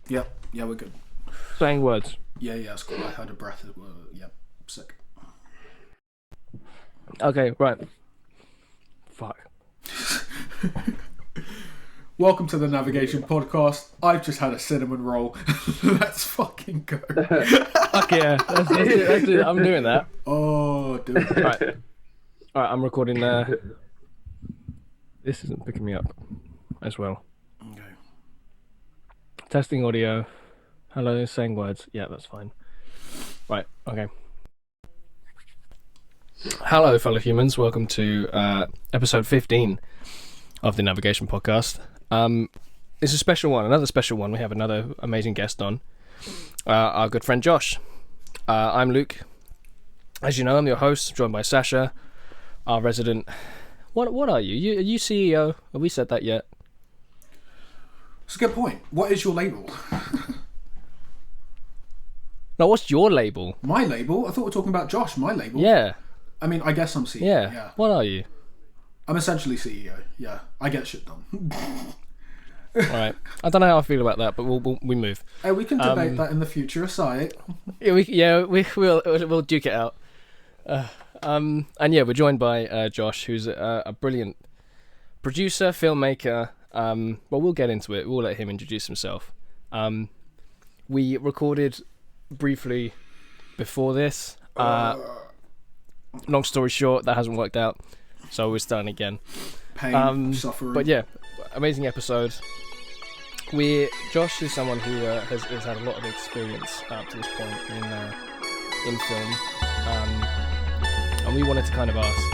Yeah, yeah, we're good. Saying words. Yeah, that's cool. I had a breath. Yeah, sick. Okay, right. Fuck. Welcome to the Navigation Podcast. I've just had a cinnamon roll. Let's fucking go. Fuck yeah. Let's do it. I'm doing that. Oh, dude. Alright, I'm recording This isn't picking me up as well. Okay. Testing audio. Hello, saying words. Yeah, that's fine. Right, okay. Hello, fellow humans. Welcome to episode 15 of the Navigation Podcast. It's a special one, another special one. We have another amazing guest on. Our good friend Josh. I'm Luke. As you know, I'm your host, joined by Sasha, our resident... What are you? Are you CEO? Have we said that yet? It's a good point. What is your label? No, what's your label? My label? I thought we were talking about Josh. My label? Yeah. I mean, I guess I'm CEO. Yeah. What are you? I'm essentially CEO. Yeah. I get shit done. Alright. I don't know how I feel about that, but we move. Hey, we can debate that in the future, aside. We'll duke it out. And yeah, we're joined by Josh, who's a brilliant producer, filmmaker. Well, we'll get into it. We'll let him introduce himself. We recorded briefly before this. Long story short, that hasn't worked out, so we're starting again. Pain, suffering. But yeah, amazing episode. Josh is someone who has had a lot of experience up to this point in film, and we wanted to kind of ask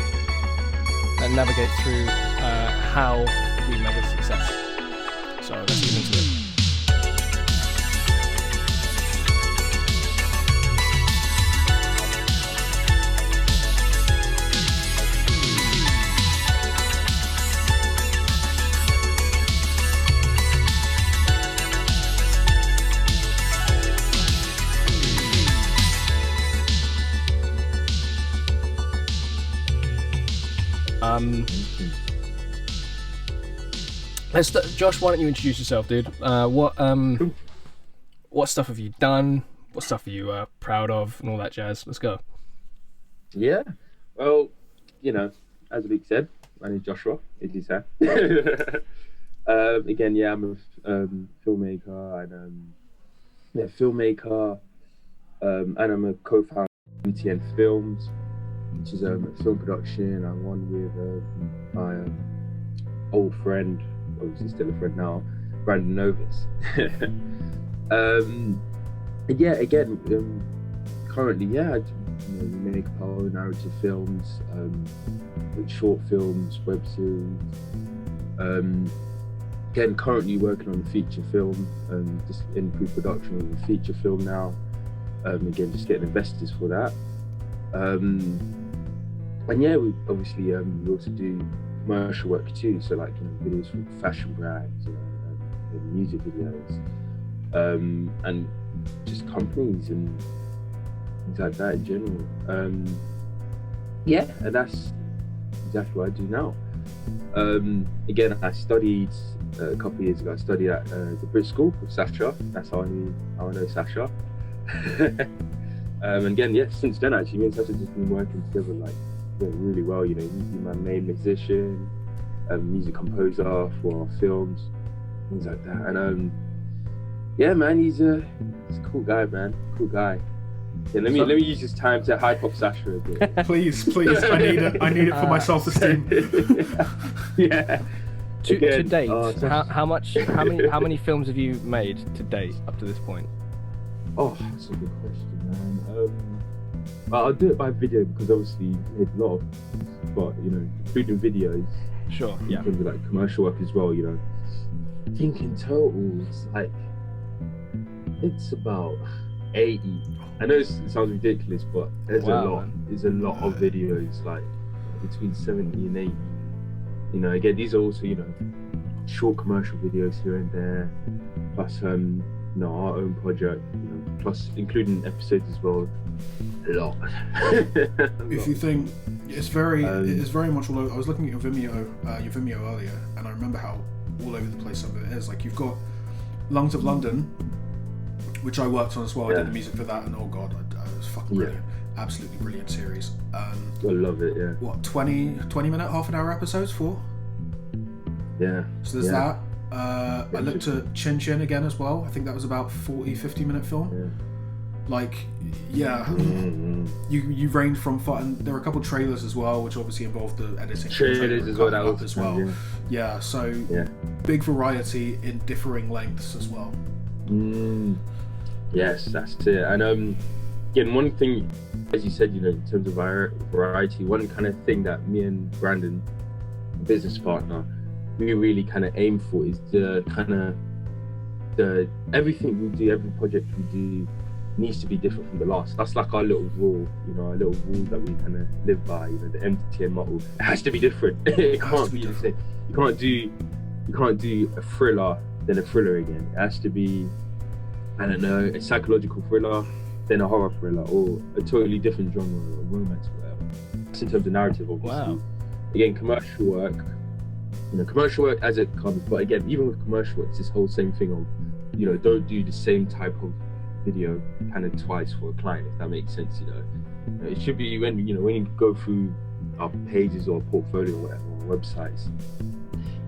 and navigate through how we measure success. So let's get into it. Josh, why don't you introduce yourself, dude? What stuff have you done? What stuff are you proud of, and all that jazz? Let's go. Yeah, well, you know, as Luke said, my name's Joshua Idusohan. Again, yeah, I'm a filmmaker, and I'm a co-founder of MTN Films, which is a film production. I'm one with my old friend, obviously still a friend now, Brandon Novus. Yeah, again, currently, yeah, we make our own narrative films, with short films, web series. Again, currently working on a feature film, just in pre-production of a feature film now. Again, just getting investors for that. And yeah, we obviously we also do commercial work too, so like, videos for fashion brands, and music videos, and just companies and things like that in general. Yeah, and that's exactly what I do now. Again, I studied a couple of years ago. I studied at the BRIT School with Sasha. That's how I know Sasha. And again, yeah, since then actually, me and Sasha just been working together really well. He's been my main musician, music composer for our films, things like that. And yeah, man, he's a cool guy, man. Cool guy. Yeah, let me use this time to hype up Sasha a bit. Please, I need it for my self-esteem. Yeah. To date, how many films have you made to date up to this point? Oh, that's a good question, man. I'll do it by video because obviously you made a lot of, but including videos. Sure. Yeah. In terms of like commercial work as well, I think in total it's about 80. I know it sounds ridiculous, but there's a lot. There's a lot of videos, like between 70 and 80. Again, these are also short commercial videos here and there, plus our own project, plus including episodes as well. A lot. If you think it's very much all over. I was looking at your Vimeo earlier, and I remember how all over the place some of it is. Like, you've got Lungs of London, which I worked on as well. I Yeah. did the music for that, and oh god, it was fucking Yeah. brilliant. Absolutely brilliant series. I love it. Yeah. What, 20 minute, half an hour episodes for? Yeah. So there's Yeah. that. I looked at Chin Chin again as well. I think that was about 40-50 minute film. Yeah. Like, yeah, you range from fun. There were a couple trailers as well, which obviously involved the editing. Trailers as well. That was as well. Yeah. Yeah, so Yeah. big variety in differing lengths as well. Yes, that's it. And again, one thing, as you said, in terms of variety, one kind of thing that me and Brandon, business partner, we really kind of aim for is the everything we do, every project we do needs to be different from the last. That's like our little rule, our little rule that we kind of live by. The MTN motto. It has to be different. It can't be the same. You can't do a thriller then a thriller again. It has to be, I don't know, a psychological thriller then a horror thriller, or a totally different genre, or romance, or whatever. That's in terms of narrative, obviously. Wow. Again, commercial work as it comes. But again, even with commercial work, it's this whole same thing of, don't do the same type of video kind of twice for a client, if that makes sense. It should be when you go through our pages or portfolio or whatever, or websites,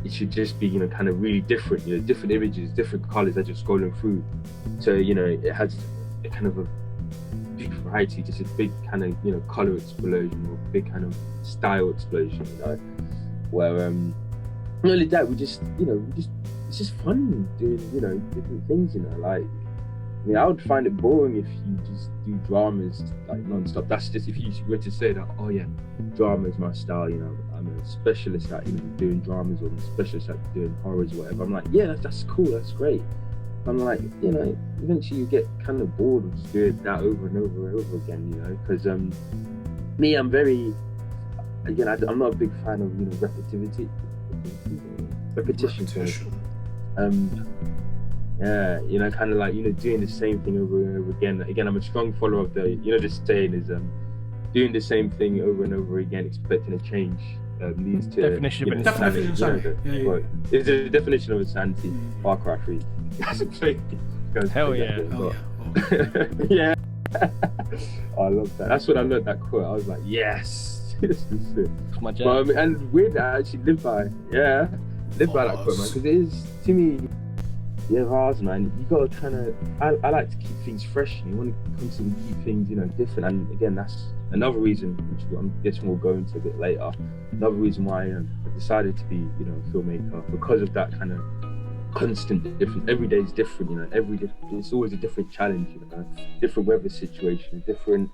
it should just be kind of really different, different images, different colors that you're scrolling through. So it has a kind of a big variety, just a big kind of color explosion, or big kind of style explosion, where not only that, we just it's just fun doing different things, like, I would find it boring if you just do dramas like non-stop. That's just if you were to say that, oh yeah, drama is my style, I'm a specialist at doing dramas, or I'm a specialist at doing horrors or whatever. I'm like, yeah, that's cool, that's great. I'm like, eventually you get kind of bored of just doing that over and over and over again, because me, I'm very, again, I'm not a big fan of repetition. Yeah, kind of like, doing the same thing over and over again. Again, I'm a strong follower of the, the saying is, doing the same thing over and over again, expecting a change, leads to definition of insanity. It's the definition of insanity. Far Cry 3. Hell yeah. Yeah. I love that. That's when I learned that quote. I was like, yes. This is it. My jam. And weird that I actually live by. Yeah. Live by that quote, man. Because it is, to me, yeah, bars, man. You gotta kind of. I like to keep things fresh. You want to constantly keep things, different. And again, that's another reason, which I'm guessing we'll go into a bit later. Another reason why I decided to be, a filmmaker, because of that kind of constant difference. Every day is different, it's always a different challenge, different weather situation, different.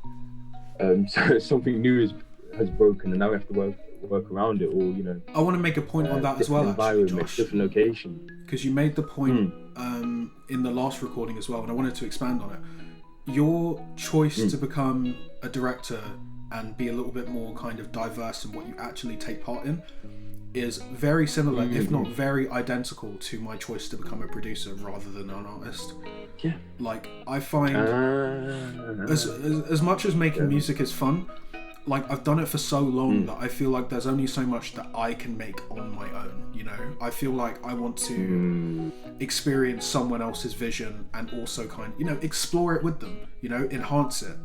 So something new has broken, and now we have to work around it, or I want to make a point on that as well, actually, Josh. Different location. Because you made the point in the last recording as well, and I wanted to expand on it. Your choice to become a director and be a little bit more kind of diverse in what you actually take part in is very similar, if not very identical, to my choice to become a producer rather than an artist. Yeah. Like, I find as much as making music is fun, like, I've done it for so long that I feel like there's only so much that I can make on my own, I feel like I want to experience someone else's vision and also kind of, explore it with them, enhance it.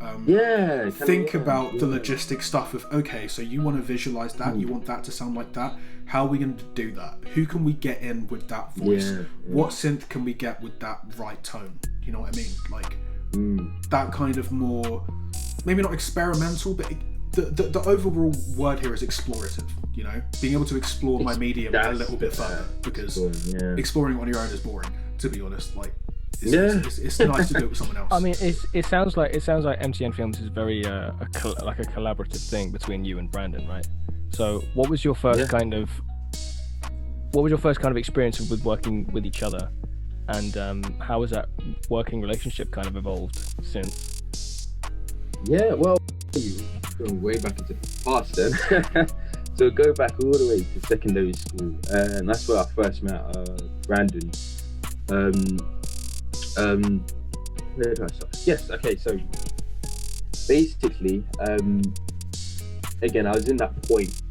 Think about the logistic stuff of, okay, so you want to visualize that, you want that to sound like that. How are we going to do that? Who can we get in with that voice? What synth can we get with that right tone? You know what I mean? Like, that kind of more, maybe not experimental, but the overall word here is explorative, being able to explore my medium a little bit further, because exploring on your own is boring, to be honest. Like, it's nice to do it with someone else. I mean, it sounds like MTN Films is very like a collaborative thing between you and Brandon, right? So what was your first kind of experience with working with each other, and how has that working relationship kind of evolved since? Yeah, well, going way back into the past then. So go back all the way to secondary school, and that's where I first met Brandon. Where did I start? Yes, okay, so basically, again, I was in that point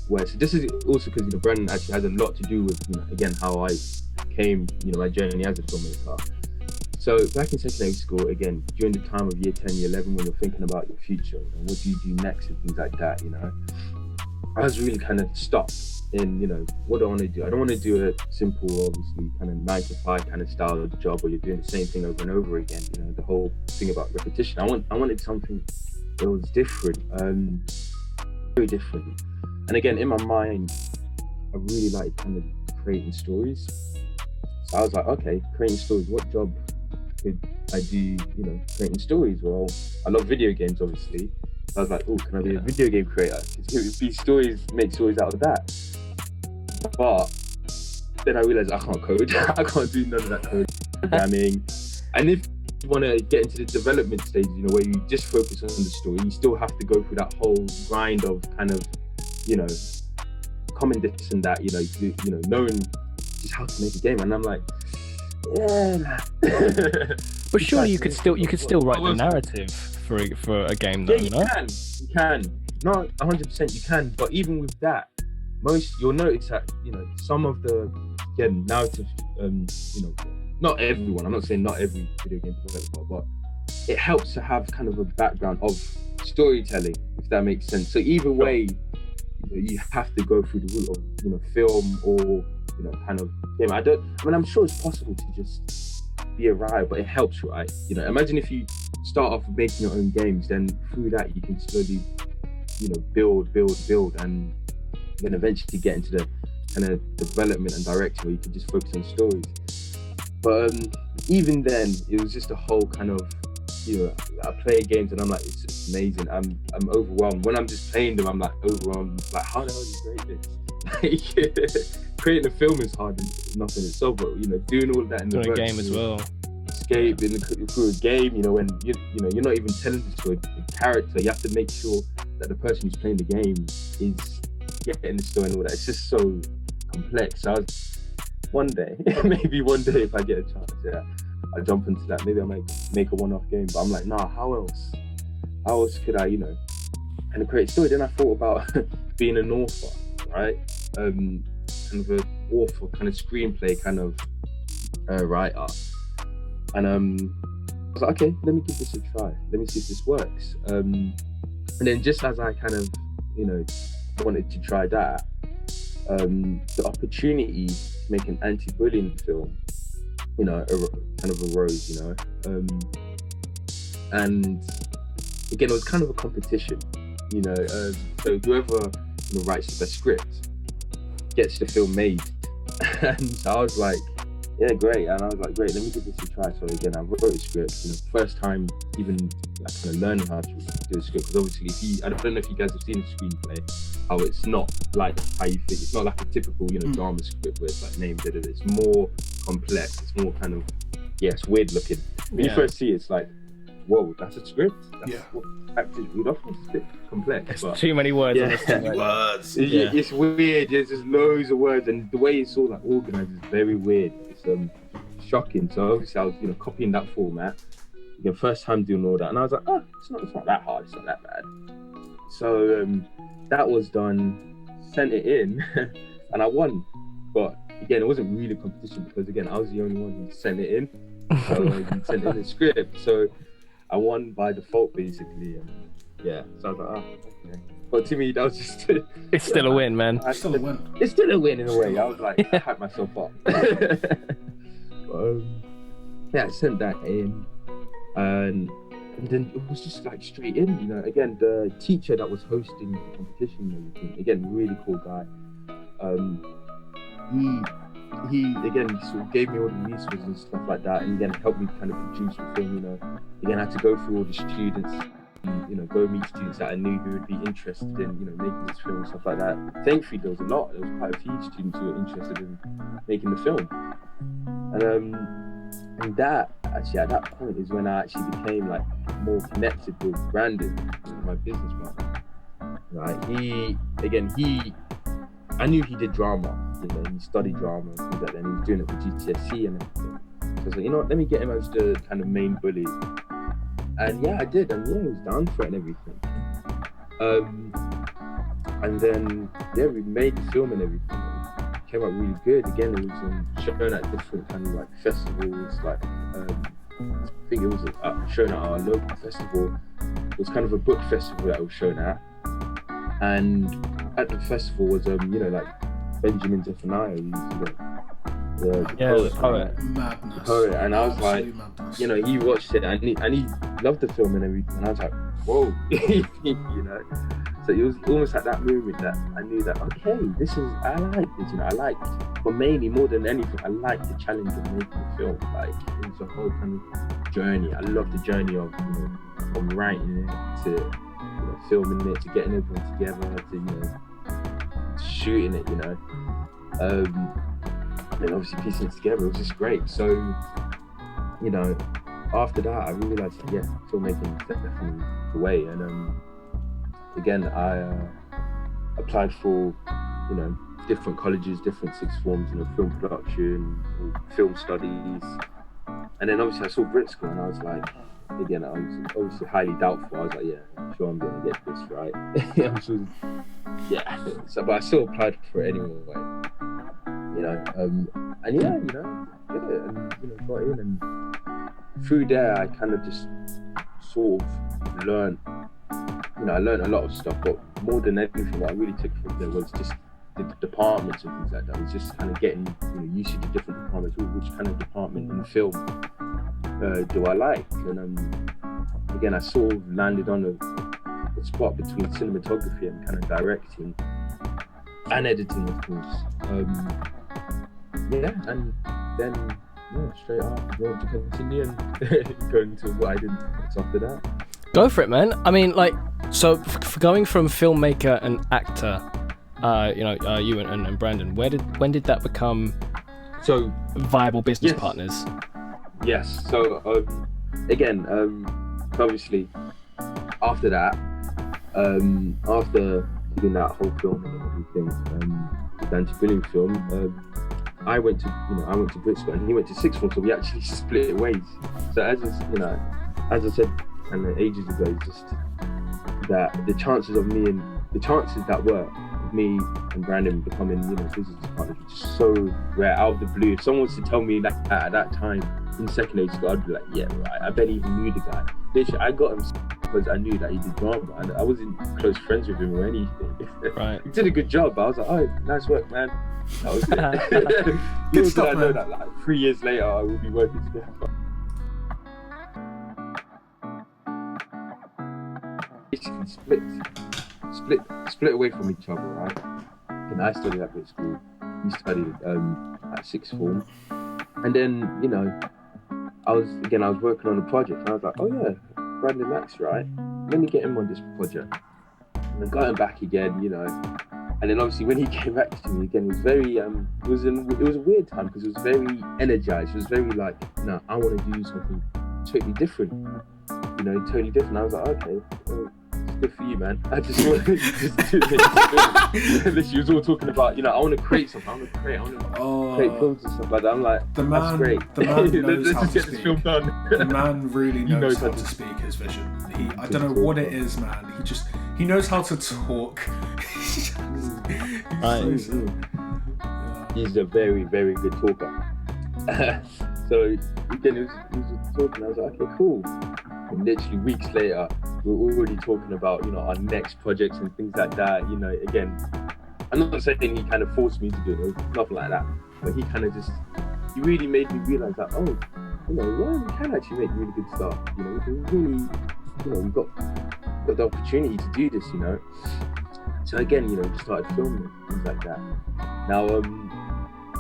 where, so this is also because Brandon actually has a lot to do with again how I became, my journey as a filmmaker. So back in secondary school, again, during the time of year 10, year 11, when you're thinking about your future and what do you do next and things like that, I was really kind of stuck in, what do I want to do? I don't want to do a simple, obviously, kind of 9 to 5 kind of style of job where you're doing the same thing over and over again. The whole thing about repetition. I wanted something that was different, very different. And again, in my mind, I really like kind of creating stories. So I was like, okay, creating stories, what job could I do, creating stories? Well, I love video games, obviously. So I was like, oh, can I be a video game creator? Make stories out of that. But then I realized I can't code. I can't do none of that code programming. And if you want to get into the development stage, where you just focus on the story, you still have to go through that whole grind of kind of, common this and that, knowing just how to make a game. And I'm like, yeah. But surely you could still write the narrative for a game, though. Yeah, you can. Not 100% you can, but even with that, you'll notice that some of the narrative, not everyone. I'm not saying not every video game developer, but it helps to have kind of a background of storytelling, if that makes sense. So either way, you have to go through the route of film or kind of game. I'm sure it's possible to just be a writer, but it helps, right? Imagine if you start off making your own games, then through that you can slowly build, and then eventually get into the kind of development and direction where you can just focus on stories. But even then, it was just a whole kind of, I play games and I'm like, it's just amazing. I'm overwhelmed. When I'm just playing them, I'm like overwhelmed. Like, how the hell do you create this? Creating a film is hard enough in itself, but doing all of that in the game as well. Escape through a game, when you're not even telling the story. The character, you have to make sure that the person who's playing the game is getting the story and all that. It's just so complex. So maybe one day if I get a chance, I'll jump into that. Maybe I might make a one-off game, but I'm like, nah, how else could I, kind of create a story? Then I thought about being an author, right? Kind of an author, kind of screenplay kind of writer. And I was like, okay, let me give this a try. Let me see if this works. And then just as I kind of, wanted to try that, the opportunity to make an anti-bullying film, kind of arose, and again, it was kind of a competition, so whoever writes the best script gets the film made. And so I was like, yeah, great. And I was like, great, let me give this a try. So again, I wrote a script, first time even kind of learning how to do a script, because obviously I don't know if you guys have seen a screenplay, how it's not like how you think. It's not like a typical, drama script where it's like named, it's more complex. It's more kind of, it's weird looking. When you first see it, it's like, whoa, that's a script? That's what actors read off. It's a bit complex. It's too many words. Words. It's weird. There's just loads of words, and the way it's all like organized is very weird. It's shocking. So obviously I was, copying that format. Again, first time doing all that, and I was like, it's not that hard. It's not that bad. So that was done. Sent it in, and I won. But again, it wasn't really a competition because again, I was the only one who sent it in. So he sent in the script. So I won by default, basically. And so I was like, okay. But to me, that was just... It's still a win, man. It's still a win. It's still a win in a way. I was like, I hyped myself up. I sent that in. And then it was just like straight in, Again, the teacher that was hosting the competition and everything, again, really cool guy. He again sort of gave me all the resources and stuff like that, and again helped me kind of produce the film. Again, I had to go through all the students, and, go meet students that I knew who would be interested in, making this film and stuff like that. Thankfully, there was quite a few students who were interested in making the film, and that actually at that point is when I actually became like more connected with Brandon, my business partner. Right? I knew he did drama, he studied drama and things like that, and he was doing it for GCSE and everything. So I was like, let me get him as the kind of main bully. And I did, and he was down for it and everything. And then, we made the film and everything. came out really good. Again, it was shown at different kind of like festivals, like I think it was shown at our local festival. It was kind of a book festival that it was shown at, and at the festival was like Benjamin Zephaniah, the poet. Madness. The poet, and I was like, Madness. he watched it and he loved the film and everything, and I was like, whoa, So it was almost at that moment that I knew that, okay, I like this, I liked, but mainly more than anything, I liked the challenge of making a film. Like, it was a whole kind of journey. I love the journey of, from writing it to, filming it, to getting everyone together, to, shooting it, and obviously piecing it together. It was just great. So, after that, I realized that, filmmaking is definitely the way. And again, I applied for, different colleges, different sixth forms, film production, film studies. And then obviously I saw BRIT School and I was like, again, I was obviously highly doubtful. I was like, I'm sure I'm going to get this right. So, but I still applied for it anyway. And did it and, got in. And through there, I kind of just sort of learned, I learned a lot of stuff, but more than anything, what I really took from there was just the departments and things like that. It was just kind of getting used to the different departments. Which kind of department in film do I like? And again, I sort of landed on a spot between cinematography and kind of directing and editing, of course. And then straight after, I want to continue and go into what I did after that. Go for it, man. I mean, like, so for going from filmmaker and actor, you and Brandon, when did that become so viable business partners? Yes. So again, obviously, after that, after doing that whole film and everything, the anti-bullying film, I went to BRIT School and he went to sixth form, so we actually split ways. So as I said, and ages ago, it's just that the chances that were of me and Brandon becoming, business partners were just so rare, out of the blue. If someone was to tell me like that at that time in secondary school, I'd be like, yeah, right. I barely even knew the guy. Literally, I got him because I knew that he did drama, and I wasn't close friends with him or anything. Right. He did a good job, but I was like, oh, nice work, man. That was it. Good stuff, I know that like 3 years later, I will be working together. Basically split away from each other, right? And I studied at BRIT School. He studied at sixth form, and then I was working on a project, and I was like, oh yeah, Brandon Max, right? Let me get him on this project. And I got him back again, and then obviously when he came back to me again, it was very it was a weird time because it was very energized. It was very like, no, I want to do something totally different, totally different. I was like, okay. Good for you, man. I just want to just do this. She was all talking about, I want to create something. I want to create films and stuff like that. I'm like, that's great. The man knows how Let's just to get speak. this film done. The man really knows how to speak his vision. I don't know what it is, man. He knows how to talk. He's a very, very good talker. So again, he was talking. I was like, okay, cool. And literally weeks later, we're already talking about, our next projects and things like that. Again, I'm not saying he kind of forced me to do it, nothing like that. But he really made me realize that, we can actually make really good stuff. We can really, we've got the opportunity to do this, So again, just started filming things like that. Now,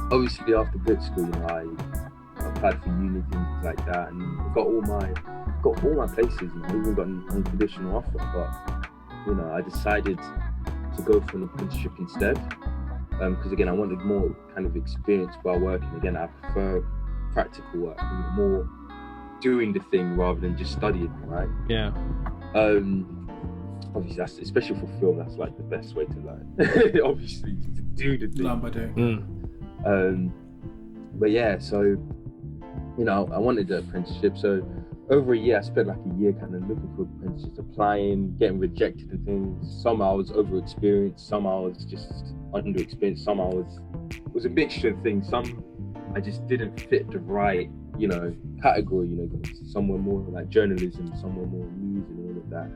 obviously after BRIT School, I applied for uni, things like that, and got all my places, even got an unconditional offer, but I decided to go for an apprenticeship instead, because again I wanted more kind of experience while working. Again, I prefer practical work, more doing the thing rather than just studying, right? Yeah. Obviously that's, especially for film, that's like the best way to learn. Obviously, to do the thing. Learn by doing. But yeah, so I wanted the apprenticeship, so over a year, I spent like a year kind of looking for apprenticeships, applying, getting rejected and things. Some I was overexperienced, some I was just underexperienced, some it was a mixture of things. Some I just didn't fit the right, category, somewhere more like journalism, somewhere more news and all of that.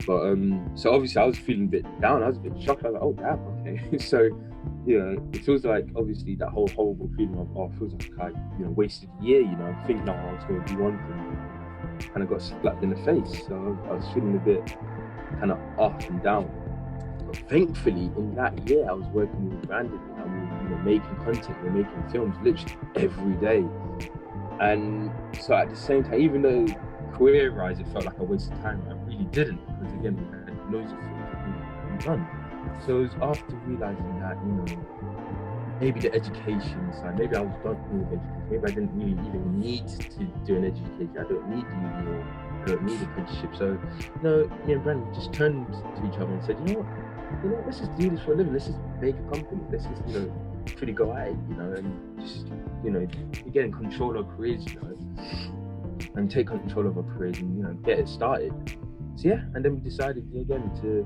But so obviously I was feeling a bit down, I was a bit shocked. I was like, oh damn, okay. So, it feels like obviously that whole horrible feeling of, it feels like I, wasted a year, thinking I was going to do one thing, kind of got slapped in the face. So I was feeling a bit kind of off and down. But thankfully, in that year, I was working with Brandon, and we were making content, we were making films literally every day. And so at the same time, even though career-wise it felt like I wasted time, I really didn't, because again, we had loads of things that we done. So it was after realizing that, maybe the education side, maybe I was done with education, maybe I didn't really even need to do an education. I don't need uni or I don't need apprenticeship. So, me and Brandon just turned to each other and said, you know what, let's just do this for a living. Let's just make a company. Let's just, really go at it, and just, get in control of careers, and take control of our careers and, get it started. So yeah, and then we decided again to,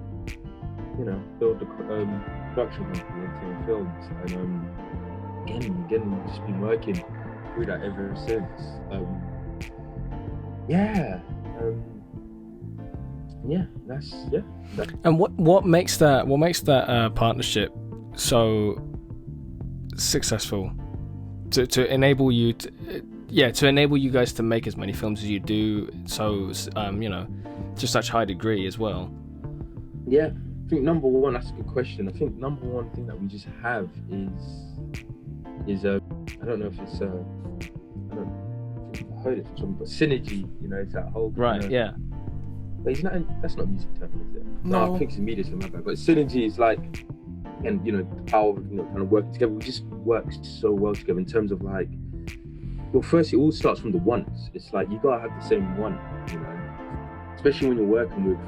build the production company, MTN Films, and again, we've just been working through that ever since. And what makes that partnership so successful to enable you to enable you guys to make as many films as you do, so to such high degree as well? Yeah, I think number one, that's a good question. I think number one thing that we just have is I don't know if it's I don't think I've heard it from someone, but synergy. It's that whole right. Yeah. But that's not music term, is it? No, I think it's a media term, my bad. But synergy is like, and the power of kind of working together. We just work so well together in terms of like, well, first it all starts from the wants. It's like you gotta have the same want, especially when you're working with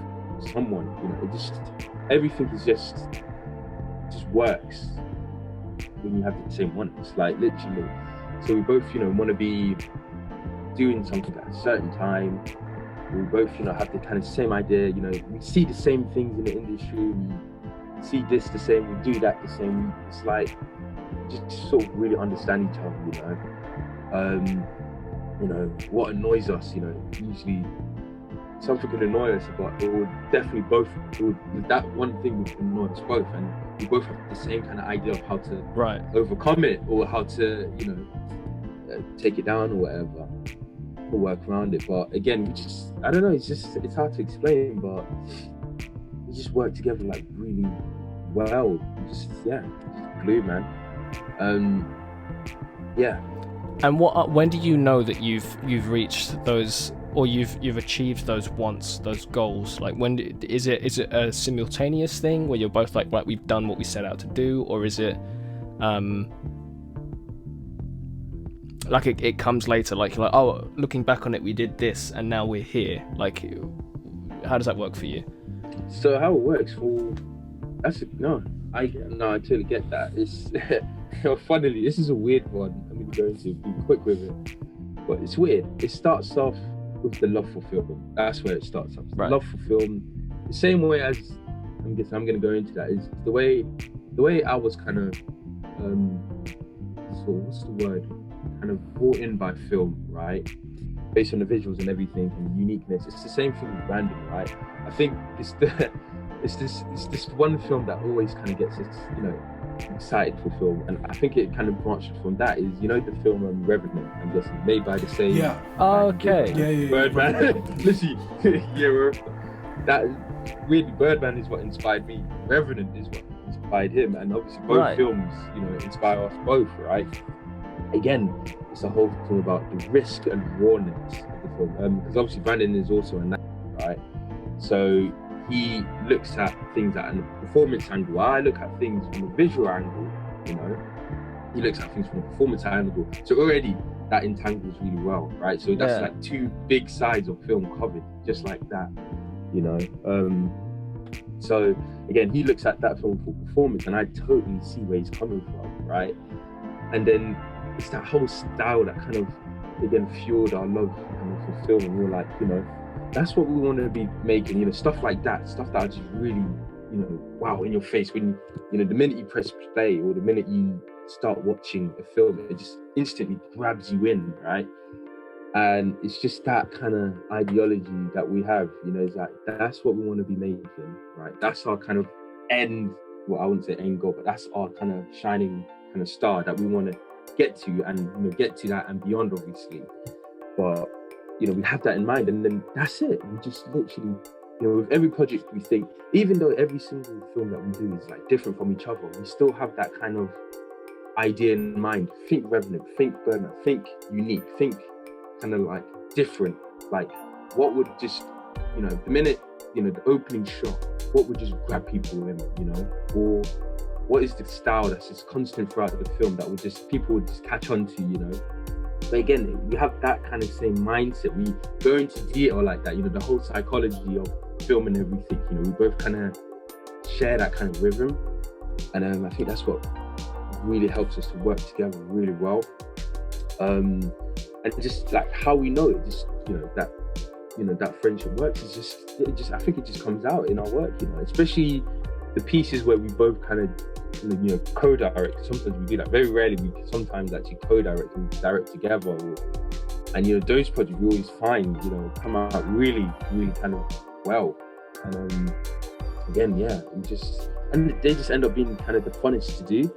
someone. It just everything is just works when you have the same wants. Like literally, so we both want to be doing something at a certain time. We both have the kind of same idea. We see the same things in the industry. We see this the same, we do that the same. It's like just sort of really understand each other, what annoys us, usually something can annoy us, but it would definitely that one thing would annoy us both, and we both have the same kind of idea of how to overcome it, or how to take it down or whatever, or work around it. But again, I don't know, it's hard to explain, but we just work together like really well. Just glue, man. And when do you know that you've reached those, or you've achieved those wants, those goals? Like, when is it a simultaneous thing where you're both like, right, we've done what we set out to do, or is it like it comes later, like you're like, oh, looking back on it, we did this and now we're here? Like, how does that work for you? So how it works I totally get that. It's funnily, this is a weird one. I'm going to be quick with it, but it's weird. It starts off with the love for film. That's where it starts off. Right. Love for film, the same way as I'm going to go into that, is the way I was kind of so what's the word? Kind of brought in by film, right? Based on the visuals and everything and uniqueness. It's the same thing with Brandon, right? I think it's this one film that always kind of gets us, excited for film, and I think it kind of branched from that. Is the film Revenant, I'm guessing, made by the same. Yeah. Okay. Yeah. Birdman. Listen, that really Birdman is what inspired me. Revenant is what inspired him, and obviously both films, inspire us both, right? Again, it's a whole thing about the risk and rawness of the film, because obviously Brandon is also an actor, right? So he looks at things at a performance angle. I look at things from a visual angle, He looks at things from a performance angle. So already that entangles really well, right? So that's like two big sides of film covered, just like that, So again, he looks at that film for performance, and I totally see where he's coming from, right? And then it's that whole style that kind of again fueled our love for film, and we were like, that's what we want to be making, stuff like that, stuff that are just really, wow, in your face when the minute you press play or the minute you start watching a film, it just instantly grabs you in, right? And it's just that kind of ideology that we have, it's like, that's what we want to be making, right? That's our kind of end, well, I wouldn't say end goal, but that's our kind of shining kind of star that we want to get to, and get to that and beyond, obviously. But we have that in mind, and then that's it. We just literally, with every project we think, even though every single film that we do is like different from each other, we still have that kind of idea in mind. Think Revenant, think Burnout, think unique, think kind of like different. Like what would just, the minute, the opening shot, what would just grab people in, or what is the style that's just constant throughout the film that would just, people would just catch on to, But again, we have that kind of same mindset. We go into detail like that, the whole psychology of film and everything, we both kind of share that kind of rhythm. And I think that's what really helps us to work together really well. And just like how we know it, just, that friendship works, I think it just comes out in our work, especially the pieces where we both kind of, co-direct. Sometimes we do that. Very rarely we sometimes actually co-direct and direct together. And those projects we always find, come out really, really kind of well. And again, yeah, and they just end up being kind of the funnest to do.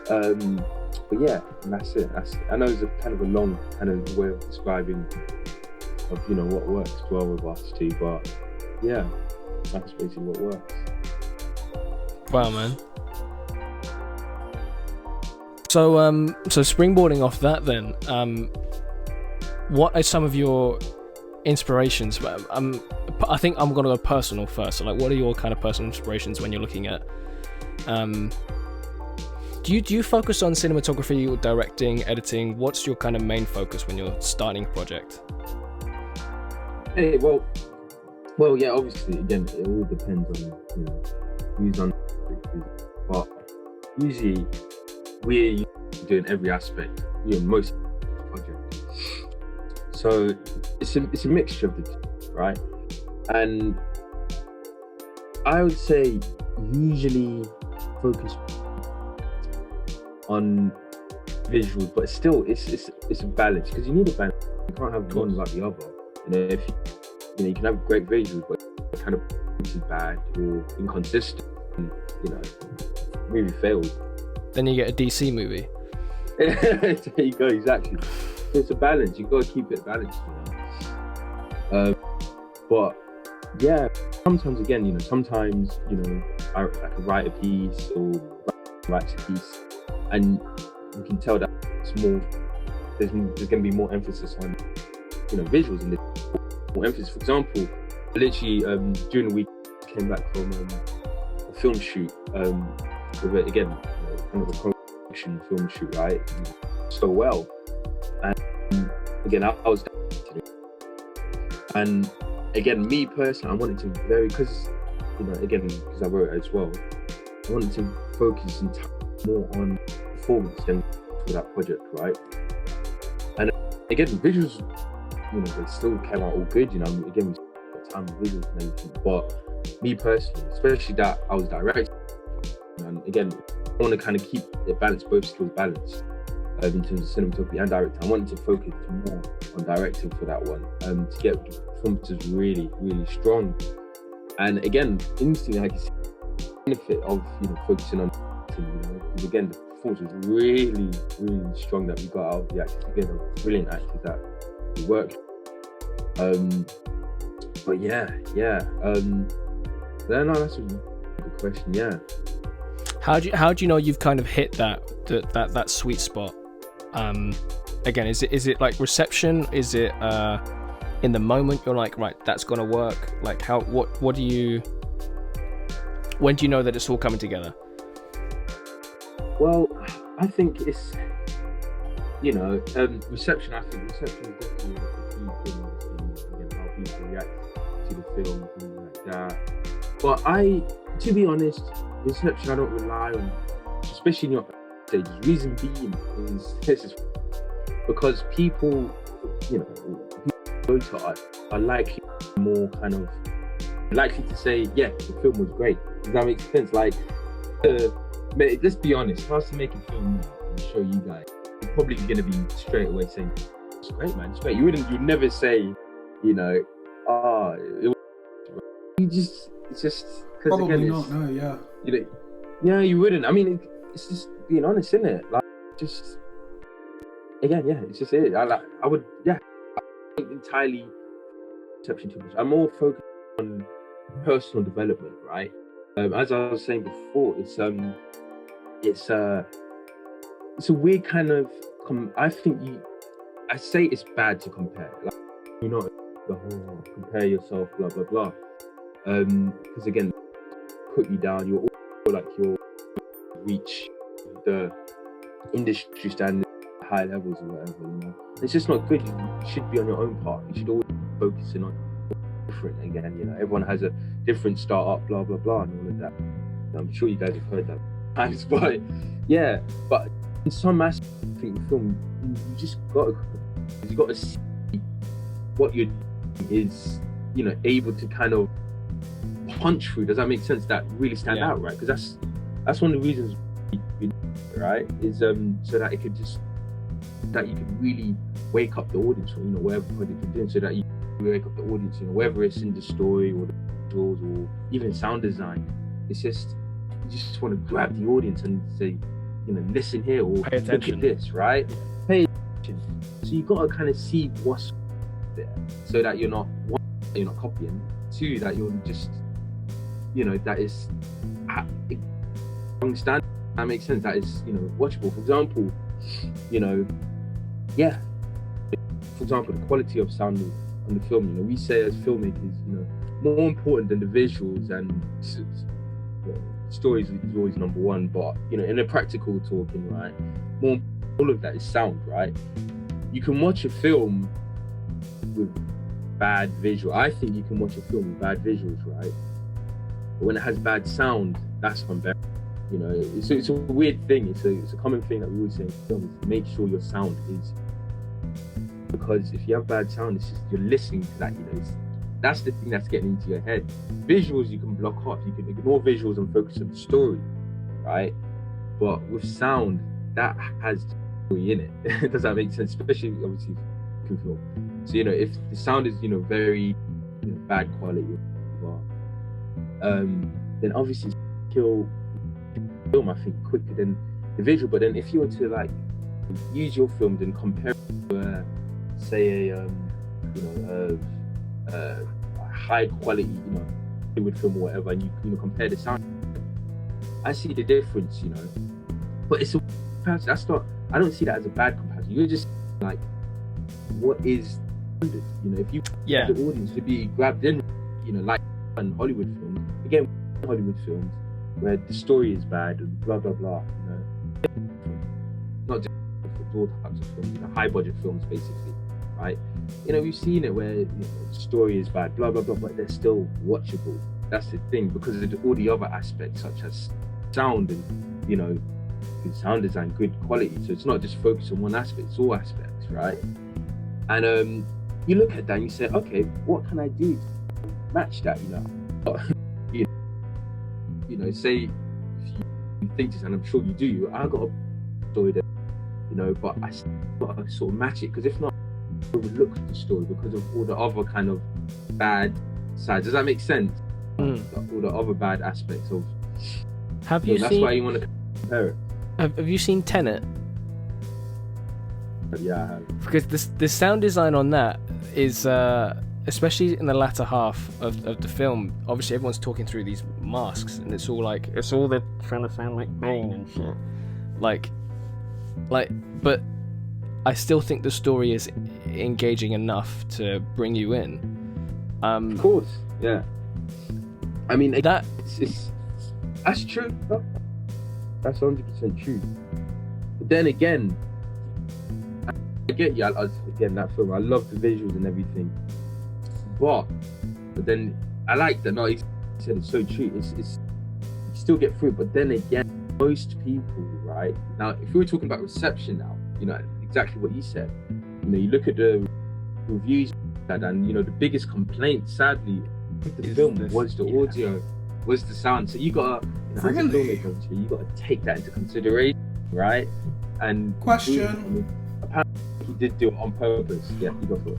But yeah, and that's it. I know it's a kind of a long kind of way of describing of what works well with us too. But yeah, that's basically what works. Wow, man. So springboarding off that then, what are some of your inspirations? I think I'm going to go personal first. So like, what are your kind of personal inspirations when you're looking at, do you focus on cinematography or directing, editing? What's your kind of main focus when you're starting a project? Hey, well, yeah, obviously, again, it all depends on, who's on, but usually we're doing every aspect, most projects. So it's a mixture of the two, right? And I would say usually focus on visuals, but still it's a balance, because you need a balance. You can't have one like the other. If you can have great visuals, but kind of is bad or inconsistent, movie fails. Then you get a DC movie. There you go, exactly. So it's a balance. You got to keep it balanced, But yeah, sometimes again, sometimes I could write a piece or write a piece, and you can tell that it's more. There's going to be more emphasis on visuals, and more emphasis. For example, literally during the week, I came back from a film shoot with it again, kind of a production film shoot, right? So well, and again, I was, and again, me personally, I wanted to because I wrote it as well, I wanted to focus more on performance than for that project, right? And again, visuals, they still came out all good, again, we spent time with visuals and everything, but me personally, especially that I was directing, and again, I want to kind of keep it balanced, both skills balanced, in terms of cinematography and directing. I wanted to focus more on directing for that one, to get the performances really, really strong. And again, instantly I can see the benefit of focusing on acting, because again, the performance was really, really strong that we got out of the actors. Again, brilliant actors that we worked. But yeah. No, that's a good question. Yeah. How do you know you've kind of hit that sweet spot? Again, is it like reception? Is it in the moment you're like, right, that's gonna work? Like what do you? When do you know that it's all coming together? Well, I think it's reception. I think reception is definitely a key thing. How people react to the film, things like that. But to be honest, reception I don't rely on, especially in your stages. Reason being is because people, people go to art are likely more kind of likely to say, yeah, the film was great. Does that make sense? Like, let's be honest, if I was to make a film now and show you guys, you're probably going to be straight away saying, it's great, man, it's great. You'd never say, it was, it's just, because Probably again, not, no, yeah. Yeah, you wouldn't. I mean, it's just being honest, isn't it? Like, just, again, yeah, it's just it. I don't entirely perception too much. I'm more focused on personal development, right? As I was saying before, it's a weird kind of. I say it's bad to compare. Like, the whole compare yourself, blah blah blah. Because again, put you down. You'll reach the industry standard high levels or whatever. It's just not good. You should be on your own path. You should always be focusing on different again. Everyone has a different startup, blah blah blah, and all of that. I'm sure you guys have heard that times, but yeah. But in some aspects, I think the film, you just got to see what you're doing is, able to kind of punch through. Does that make sense? That really stand out, right? Because that's one of the reasons, right? Is so that it could just that you could really wake up the audience from whatever project you're doing, so that you wake up the audience, whether it's in the story or the visuals or even sound design. It's just you just want to grab the audience and say, listen here or pay attention. Look at this, right? Pay attention. So you got to kind of see what's there, so that you're not copying. Two, that you're just that is understand. That makes sense. That is watchable. For example, for example, the quality of sound on the film. We say as filmmakers, more important than the visuals and stories is always number one. But in a practical talking, right, all of that is sound, right? You can watch a film with bad visual. I think you can watch a film with bad visuals, right? But when it has bad sound, that's unbearable. It's a weird thing. It's a common thing that we always say in films. Make sure your sound is, because if you have bad sound, it's just you're listening to that. That's the thing that's getting into your head. Visuals you can block off. You can ignore visuals and focus on the story, right? But with sound, that has story in it. Does that make sense? Especially obviously film. So if the sound is very bad quality, then obviously kill film, I think, quicker than the visual. But then if you were to use your film and compare it to say a high quality Hollywood film or whatever, and you compare the sound, I see the difference, but it's that's not, I don't see that as a bad comparison. You're just what is standard, if you want the audience to be grabbed in, like in Hollywood films, again, Hollywood films where the story is bad and blah blah blah, not just for all types of films, high budget films basically, right? We've seen it where the story is bad, blah blah blah, but they're still watchable. That's the thing, because of all the other aspects such as sound and good sound design, good quality. So it's not just focused on one aspect; it's all aspects, right? And you look at that and you say, okay, what can I do to match that? Say if you think this, and I'm sure you do, I got a story that, but I still got to sort of match it, because if not, I overlook the story because of all the other kind of bad sides. Does that make sense? All the other bad aspects of. Have you that's seen? why you want to compare it. Have you seen Tenet? Yeah, I have. Because the sound design on that is, especially in the latter half of the film, obviously everyone's talking through these masks, and it's all they're trying to sound like Bane and shit. But I still think the story is engaging enough to bring you in. Of course, yeah. I mean, that's true. That's 100% true. But then again, I get you. Again, that film, I love the visuals and everything. But then I like that. No, he said it's so true. It's you still get through. But then again, most people, right now, if we were talking about reception now, exactly what you said. You know, you look at the reviews, and you know, the biggest complaint, sadly, with the film was the audio, was the sound. So you gotta, you know, as a filmmaker, you gotta take that into consideration, right? And question. Apparently, he did do it on purpose. Yeah, you go for it.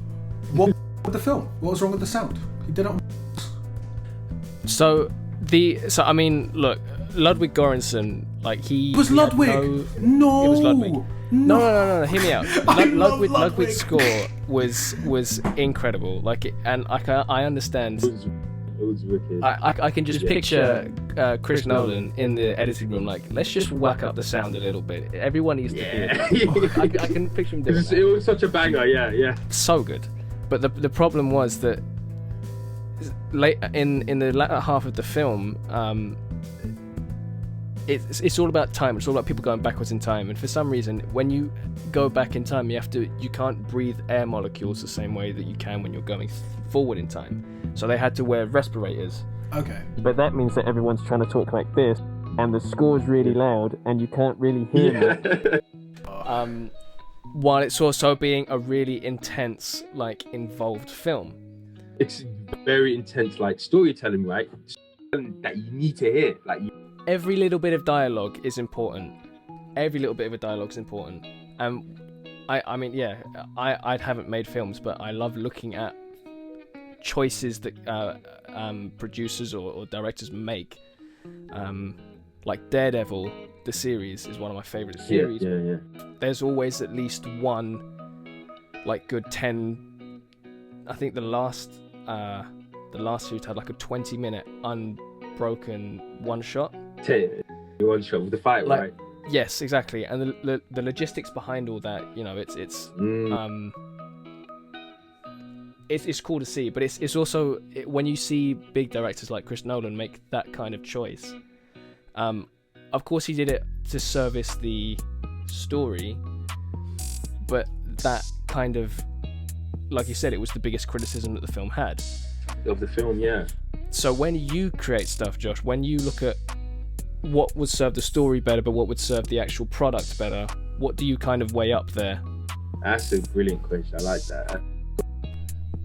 What with the film? What was wrong with the sound? He did it on. So I mean, look, Ludwig Göransson, like he was Ludwig. No, it was Ludwig. No. Hear me out. Ludwig's score was incredible. Like, and I understand. It was wicked. I can just picture Chris Nolan in the editing room, like, let's just whack up the sound a little bit. Everyone needs to hear it. I can picture him doing that. It was such a banger, yeah. So good. But the problem was that late in the latter half of the film, it's all about time. It's all about people going backwards in time. And for some reason, when you go back in time, you can't breathe air molecules the same way that you can when you're going forward in time. So they had to wear respirators. Okay. But that means that everyone's trying to talk like this, and the score's really loud, and you can't really hear it. While it's also being a really intense, like, involved film. It's very intense, like, storytelling, right? That you need to hear. Like, every little bit of dialogue is important. Every little bit of a dialogue is important. I mean, yeah, I haven't made films, but I love looking at choices that producers or directors make. Like Daredevil, the series, is one of my favorite series. Yeah. There's always at least one, like, good 10. I think the last series had like a 20-minute unbroken one shot. One shot with the fight, like, right? Yes, exactly. And the logistics behind all that, you know, it's cool to see, but it's also when you see big directors like Chris Nolan make that kind of choice. Of course, he did it to service the story, but that kind of, like you said, it was the biggest criticism that the film had. Of the film, yeah. So when you create stuff, Josh, when you look at what would serve the story better, but what would serve the actual product better, what do you kind of weigh up there? That's a brilliant question. I like that.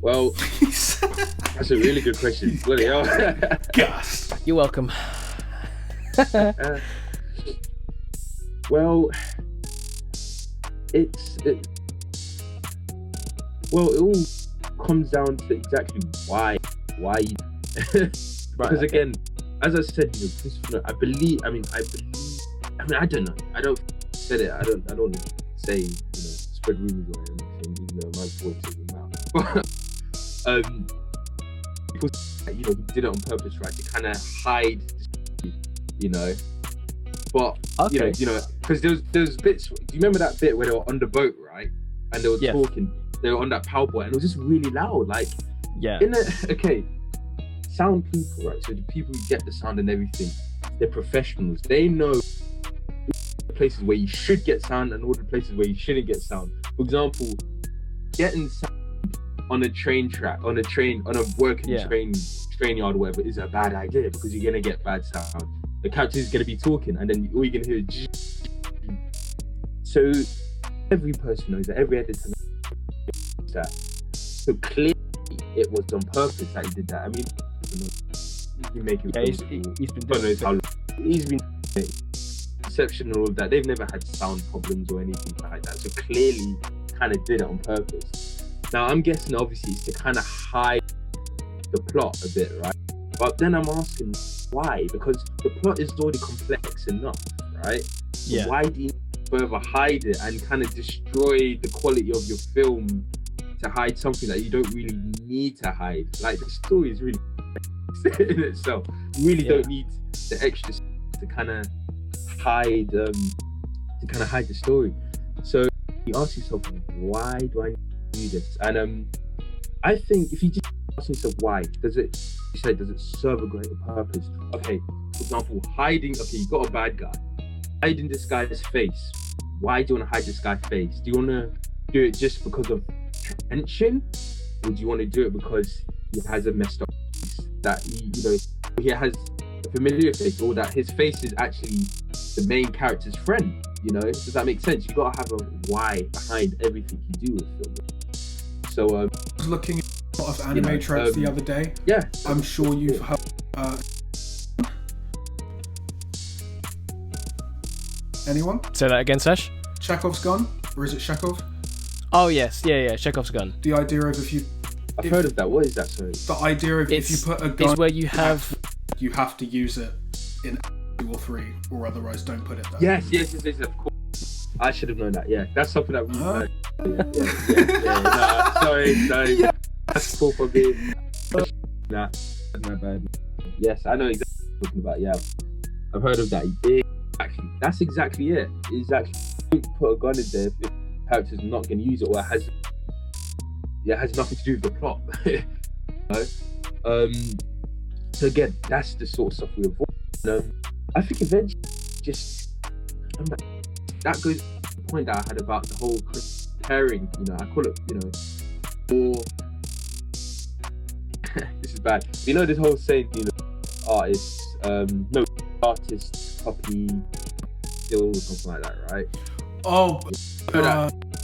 Well, that's a really good question. Bloody hell. Gus. You're welcome. Well, it all comes down to exactly why you because again, as I said, you know, I don't know. I don't said it. I don't say, you know, spread rumors or anything, even though my voice isn't loud. People, you know, did it on purpose, right, to kind of hide, you know. But okay. you know, because there's bits. Do you remember that bit where they were on the boat, right, and they were talking? They were on that powerboat, and it was just really loud, like. Yeah. Sound people, right? So the people who get the sound and everything, they're professionals. They know the places where you should get sound and all the places where you shouldn't get sound. For example, getting sound on a train track, on a working train yard or whatever is a bad idea, because you're gonna get bad sound. The character is gonna be talking, and then all you're gonna hear is. So every person knows that, every editor knows that. So clearly it was on purpose that he did that. I mean, he's been making films. He's been Inception and all of that. They've never had sound problems or anything like that. So clearly, kind of did it on purpose. Now I'm guessing obviously it's to kind of hide the plot a bit, right? But then I'm asking why? Because the plot is already complex enough, right? So why do you further hide it and kind of destroy the quality of your film to hide something that you don't really need to hide? Like, the story is really in itself. You really don't need the extra to kind of hide the story. So you ask yourself, why do I need to do this? And I think if you just ask yourself why, does it serve a greater purpose? Okay, for example, you've got a bad guy, hiding this guy's face. Why do you want to hide this guy's face? Do you want to do it just because of tension, or do you want to do it because he has a messed up face, that he has a familiar face, or that his face is actually the main character's friend? You know, does that make sense? You gotta have a why behind everything you do with film. So I was looking at a lot of anime tropes the other day. Yeah, I'm sure you've heard. Anyone? Say that again, Sash. Chekhov's gun, or is it Chekhov? Oh yes, yeah, Chekhov's gun. The idea of I've heard of that. What is that? Sorry. The idea of if you put a gun, it's where you have to use it in 2 or 3, or otherwise don't put it there. Yes, of course. I should have known that. Yeah, that's something that we learned. Yeah. Sorry. Yeah. That's cool for me. Nah, that's my bad. Yes, I know exactly what you're talking about. Yeah, I've heard of that. Actually, that's exactly it. It's actually you put a gun in there if the character's not going to use it, or it has nothing to do with the plot. You know? So again, that's the sort of stuff we avoid. I think eventually, that goes to the point that I had about the whole comparing. You know, I call it, you know, or this is bad. You know, this whole saying, you know, artists copy, steal, or something like that, right? Oh,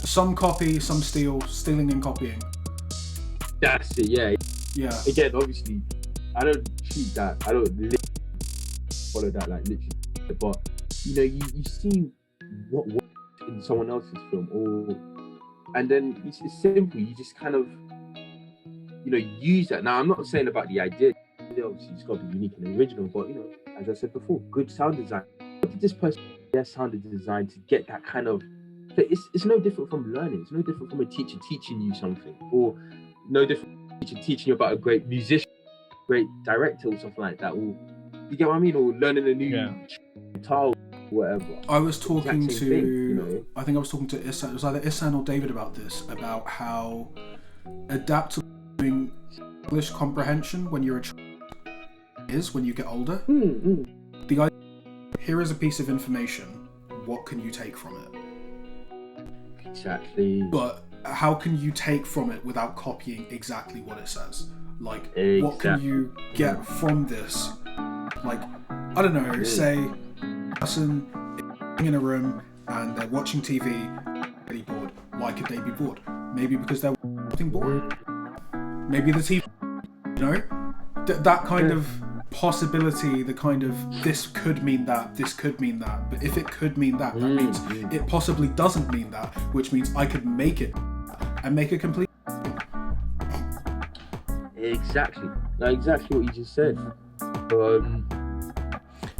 some copy, some steal, stealing and copying. That's it, yeah. Yeah. Again, obviously, I don't treat that, I don't follow that like literally, but you know, you see what works in someone else's film, and then it's simple, you just kind of, you know, use that. Now, I'm not saying about the idea, obviously it's got to be unique and original, but you know, as I said before, good sound design. What did this person their sound design to get that kind of? It's no different from learning. It's no different from a teacher teaching you something, or no different from a teacher teaching you about a great musician, great director, or something like that. Or you get what I mean? Or learning a new guitar, or whatever. I was talking to, thing, you know? I think I was talking to Isan. It was either Isan or David about this, about how adaptable English comprehension when you're a child is when you get older. The idea, here is a piece of information, what can you take from it? Exactly. But how can you take from it without copying exactly what it says? Like, what can you get from this? Like, I don't know, say a person in a room and they're watching TV, really bored. Why could they be bored? Maybe because they're watching bored. Maybe the TV, you know? That kind of possibility, the kind of this could mean that, this could mean that, but if it could mean that, that means it possibly doesn't mean that, which means I could make it and make a complete. Exactly what you just said.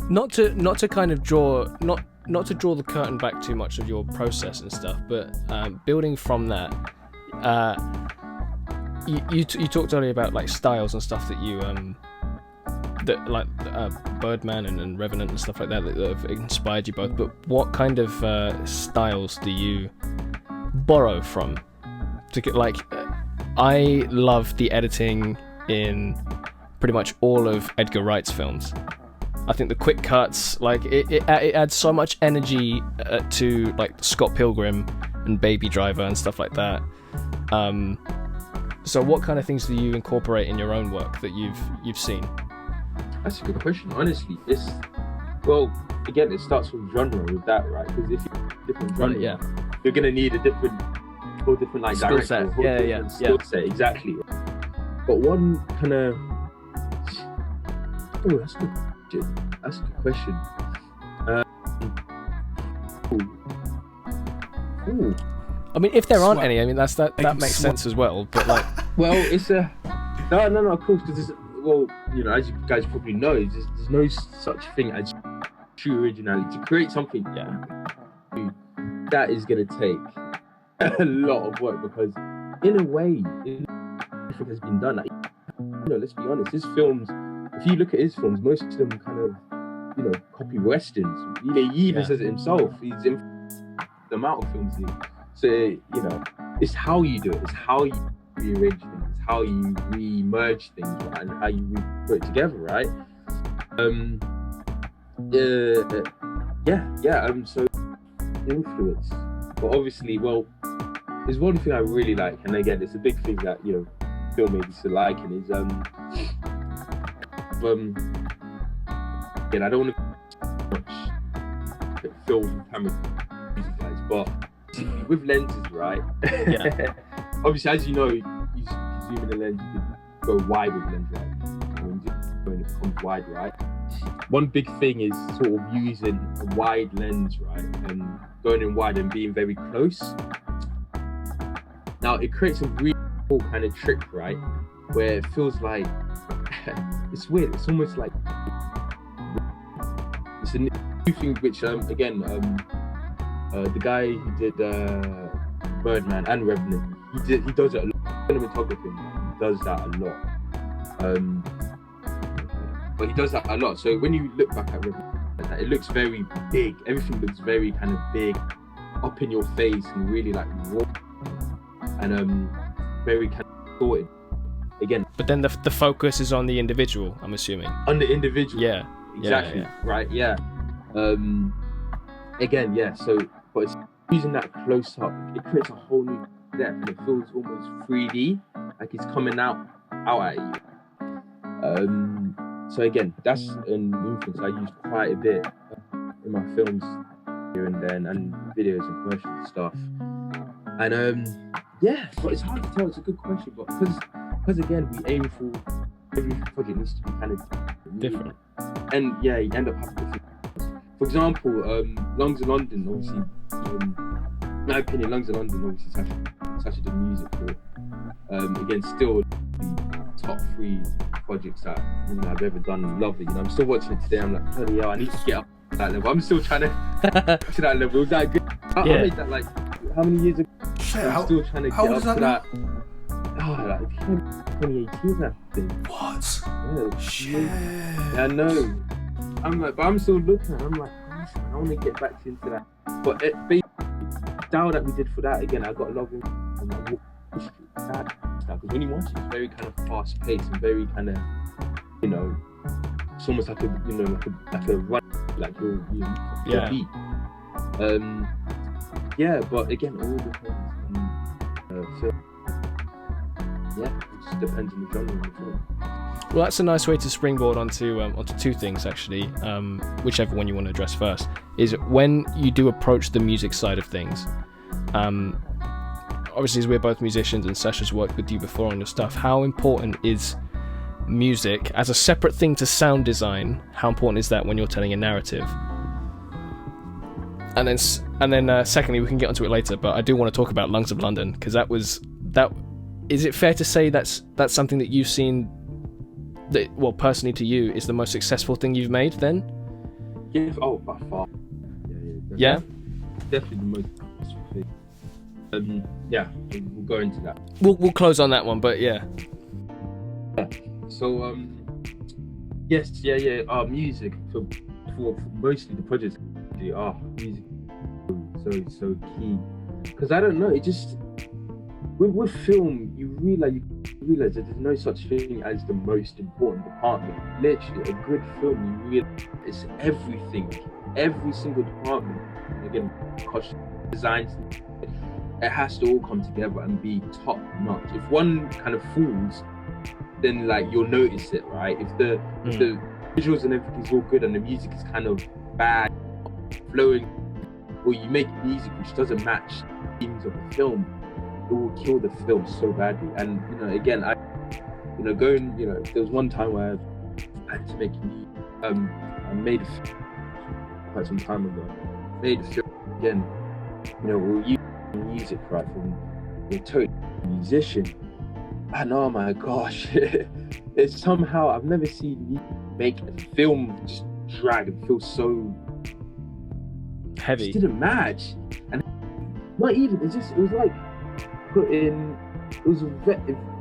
Not to kind of draw not to draw the curtain back too much of your process and stuff, but building from that, you talked earlier about like styles and stuff that you that like Birdman and Revenant and stuff like that have inspired you both. But what kind of styles do you borrow from? I love the editing in pretty much all of Edgar Wright's films. I think the quick cuts, like it adds so much energy to like Scott Pilgrim and Baby Driver and stuff like that. So what kind of things do you incorporate in your own work that you've seen? That's a good question. Honestly, it starts from genre with that, right? Because if you're different genre, you're gonna need a different like skill director, set. Skill set, exactly. But one kind of that's a good question. I mean, if there aren't any, I mean that makes sense as well. But like, well, it's a no, of course, because you know, as you guys probably know, there's no such thing as true originality. To create something, that is going to take a lot of work, because in a way, everything has been done. Like, you know, let's be honest, his films. If you look at his films, most of them kind of, you know, copy westerns. You know, he even says it himself. He's in the amount of films he. So, you know, it's how you do it. It's how you rearrange things. It's how you re-merge things, right? And how you put it together, right? So influence. But obviously, there's one thing I really like, and again, it's a big thing that, you know, filmmakers are liking is again, I don't want to much film camera. but with lenses, right? Yeah. Obviously, as you know, you zoom in the lens, you can go wide with lens, right? When it becomes wide, right? One big thing is sort of using a wide lens, right? And going in wide and being very close. Now, it creates a really cool kind of trick, right? Where it feels like, it's weird, it's almost like, it's a new thing which, again, the guy who did Birdman and Revenant, he does it a lot. Cinematography, he does that a lot. But he does that a lot. So when you look back at Revenant, it looks very big. Everything looks very kind of big, up in your face, and really like raw, and very kind of sorted. Again. But then the focus is on the individual, I'm assuming. On the individual. Yeah. Exactly. Yeah. Right. Yeah. Again, yeah. So, but it's using that close up, it creates a whole new depth, and it feels almost 3D, like it's coming out at you. So again, that's an influence I use quite a bit in my films here and then, and videos and commercials and stuff. And yeah, but it's hard to tell. It's a good question, but because again, we aim for every project needs to be kind of Different. And yeah, you end up having different. For example, Lungs in London, obviously, in my opinion, Lungs in London, obviously, Sasha did music for. Again, still the top 3 projects that I've ever done. Lovely, I'm still watching it today. I'm like, bloody hell, I need to get up to that level. I'm still trying to to that level. It was that good. I made that like how many years ago? Shit, I'm still trying to get up to that. Now? Like 2018, I think. What? Yeah, Shit. Yeah, I know. I'm like, but I'm still looking. I'm like, I want to get back into that. But basically, style that we did for that, again, I got a lot of that stuff. Because when you watch it, it's very kind of fast paced and very kind of, it's almost like a, like a run, like your beat. Yeah, but again, all depends on film. Yeah, it just depends on the genre of the film. Well, that's a nice way to springboard onto 2 things, actually, whichever one you want to address first, is when you do approach the music side of things. Obviously, as we're both musicians and Sasha's worked with you before on your stuff, how important is music as a separate thing to sound design? How important is that when you're telling a narrative? And then secondly, we can get onto it later, but I do want to talk about Lungs of London, because is it fair to say that's something that you've seen that, well, personally to you, is the most successful thing you've made then? Yeah, by far. Yeah? Definitely the most successful thing. Yeah, we'll go into that. We'll close on that one, but yeah. So, yes, music for mostly the projects, music is so key. Because I don't know, it just, with film, you realize that there's no such thing as the most important department. Literally, a good film, you realize it's everything, every single department. Again, costume, designs, it has to all come together and be top notch. If one kind of falls, then like you'll notice it, right? If the visuals and everything's all good and the music is kind of bad, flowing, or you make music which doesn't match the themes of the film, it will kill the film so badly. And again, there was one time where I had to make music. I made a film quite some time ago. Made a film again. We'll use music right from a total musician. And oh my gosh, it's somehow I've never seen me make a film just drag and feel so heavy. It didn't match, and not even. It was like it was a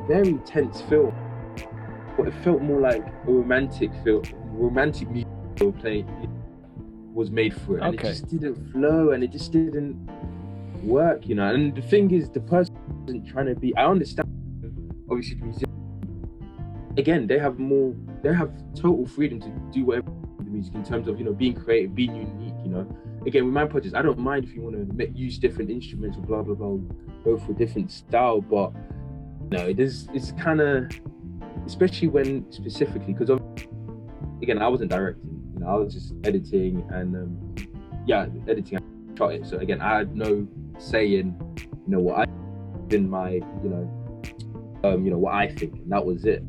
very tense film, but it felt more like a romantic film. Romantic music playing was made for it, and it just didn't flow, and it just didn't work, And the thing is, the person isn't trying to be. I understand. Obviously, the musician, again, they have total freedom to do whatever with the music in terms of being creative, being unique. Again, with my projects, I don't mind if you want to use different instruments or blah blah blah, go for a different style, but it's kind of, especially when specifically, because again, I wasn't directing, I was just editing and editing. shot it. So again, I had no say in, what I in my, what I think, and that was it.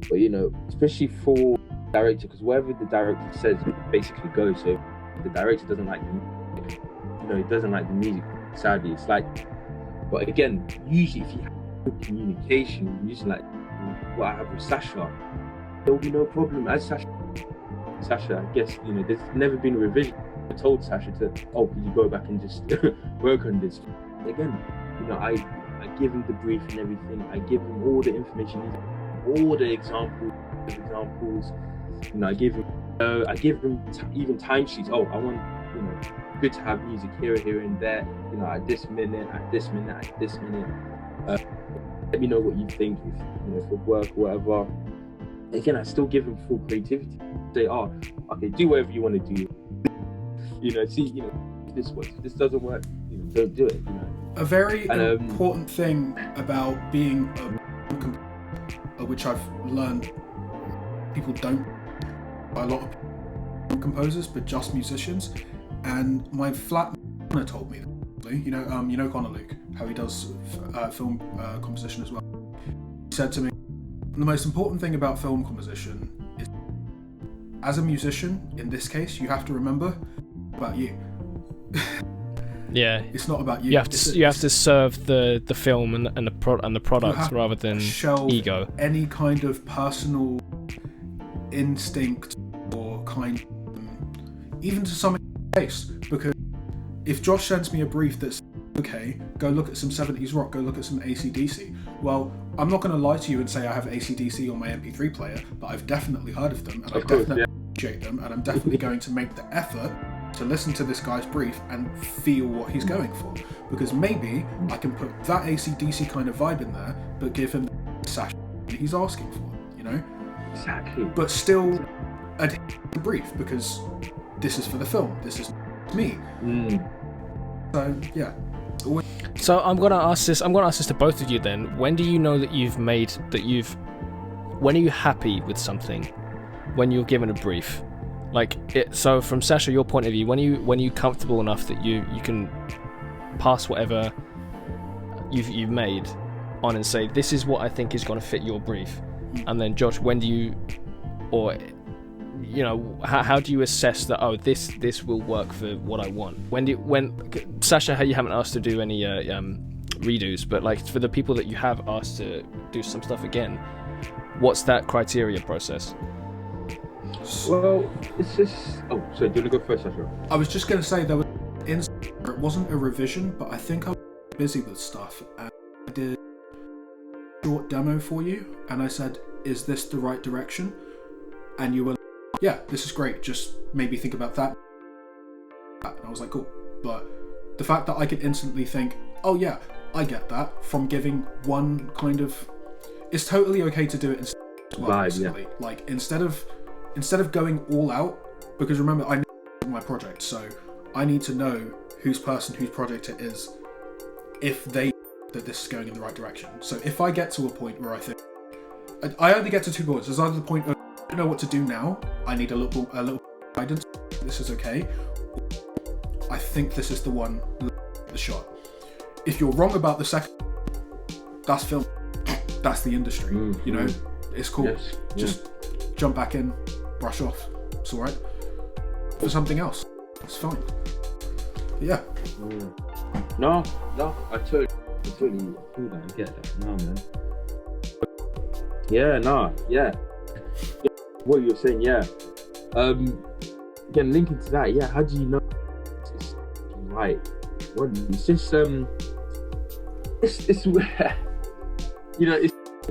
But especially for director, because whatever the director says basically goes. So if the director doesn't like the music, he doesn't like the music, sadly. It's like, but again, usually if you have good communication, usually like what I have with Sasha, there will be no problem. As Sasha, I guess, there's never been a revision. I told Sasha to, could you go back and just work on this? Again, I give him the brief and everything. I give him all the information, all the examples. I give him even timesheets. I want, good to have music here and there. At this minute. Let me know what you think, if for work or whatever. Again, I still give him full creativity. Say, okay, do whatever you want to do. See, if this works. If this doesn't work, don't do it. A very important thing about being which I've learned people don't, a lot of composers, but just musicians. And my flat told me, Connor Luke, how he does film composition as well. He said to me, the most important thing about film composition is, as a musician, in this case, you have to remember about you. Yeah, it's not about you. You have to serve the film and the product rather than ego. Any kind of personal instinct or even to some case, because if Josh sends me a brief that's okay, go look at some 70s rock, go look at some AC/DC. Well, I'm not going to lie to you and say I have AC/DC on my MP3 player, but I've definitely heard of them, and I definitely appreciate them, and I'm definitely going to make the effort to listen to this guy's brief and feel what he's going for, because maybe I can put that AC/DC kind of vibe in there, but give him the Sasha he's asking for, Exactly. But still adhere to the brief, because this is for the film, this is me. So yeah. So I'm gonna ask this to both of you then. When do you know that when are you happy with something? When you're given a brief? So from Sasha, your point of view, when are you comfortable enough that you can pass whatever you've made on and say, this is what I think is going to fit your brief? And then Josh, when do you, or how do you assess that this will work for what I want? When Sasha, you haven't asked to do any redos, but for the people that you have asked to do some stuff again, what's that criteria process? Well, it's just. Oh, sorry. Do you want to go first, Sasha? I was just going to say it wasn't a revision, but I think I was busy with stuff, and I did a short demo for you, and I said, "Is this the right direction?" And you were, "Yeah, this is great. Just maybe think about that." And I was like, "Cool." But the fact that I could instantly think, "Oh yeah, I get that," from giving one kind of, it's totally okay to do it in well, basically. Yeah. Instead of going all out, because remember, I know my project, so I need to know whose project it is, if they that this is going in the right direction. So if I get to a point where I think, I only get to 2 points. There's either the point of, I don't know what to do now, I need a little guidance, this is okay, I think this is the one, the shot. If you're wrong about the second, that's film, that's the industry, it's cool. Yes. Just jump back in, brush off, it's alright. For something else, it's fine. But yeah. No, I totally feel that, I get that. No, man. Yeah. What you're saying, yeah. Again, linking to that, yeah, how do you know it's right? Well, it's just, it's where,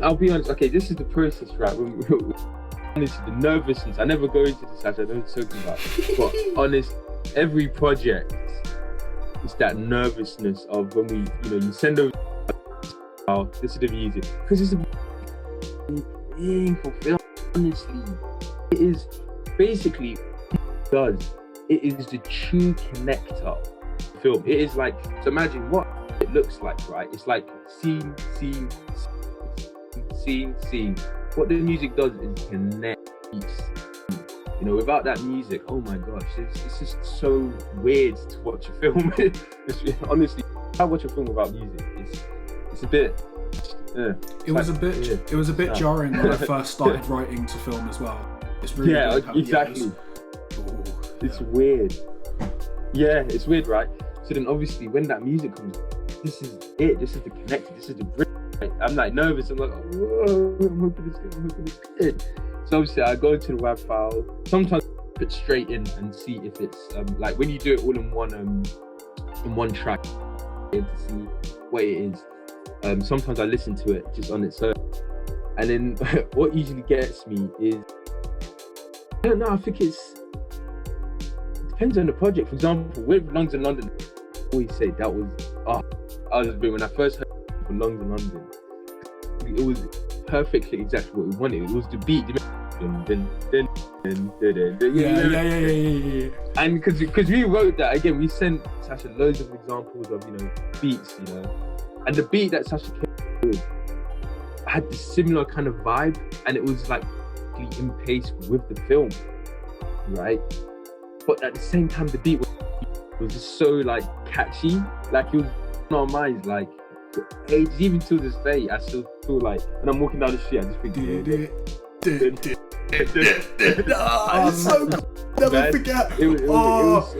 I'll be honest, okay, this is the process, right? Honestly, the nervousness, I never go into this, I know what I'm talking about, but honest, every project, it's that nervousness of when we, you send over, this is the music, because it's a thing for film, honestly. It is basically, it is the true connector film. It is like, so imagine what it looks like, right? It's like scene. What the music does is connect each scene. You know, without that music, oh my gosh, it's just so weird to watch a film. Honestly, I watch a film without music. It's a bit. Yeah, it was a bit jarring when I first started writing to film as well. It's really weird how, exactly. It's weird. Yeah, it's weird, right? So then obviously when that music comes, this is it. This is the connector. This is the bridge. I'm like nervous. I'm like, whoa, I'm hoping it's good. So obviously I go into the WAV file. Sometimes I put straight in and see if it's like when you do it all in one track, to see what it is. Sometimes I listen to it just on its own, and then what usually gets me is, I don't know, I think it depends on the project. For example, with Lungs in London, I always say that was, when I first heard for Lungs in London, it was perfectly exactly what we wanted. It was the beat, yeah. And because we wrote that, again, we sent Sasha loads of examples of, beats, and the beat that Sasha came with had this similar kind of vibe, and it was like in pace with the film, right? But at the same time, the beat was just so like catchy, like it was in our minds, like for ages. Even till this day, I still feel like when I'm walking down the street, I just think, it's so never forget. It was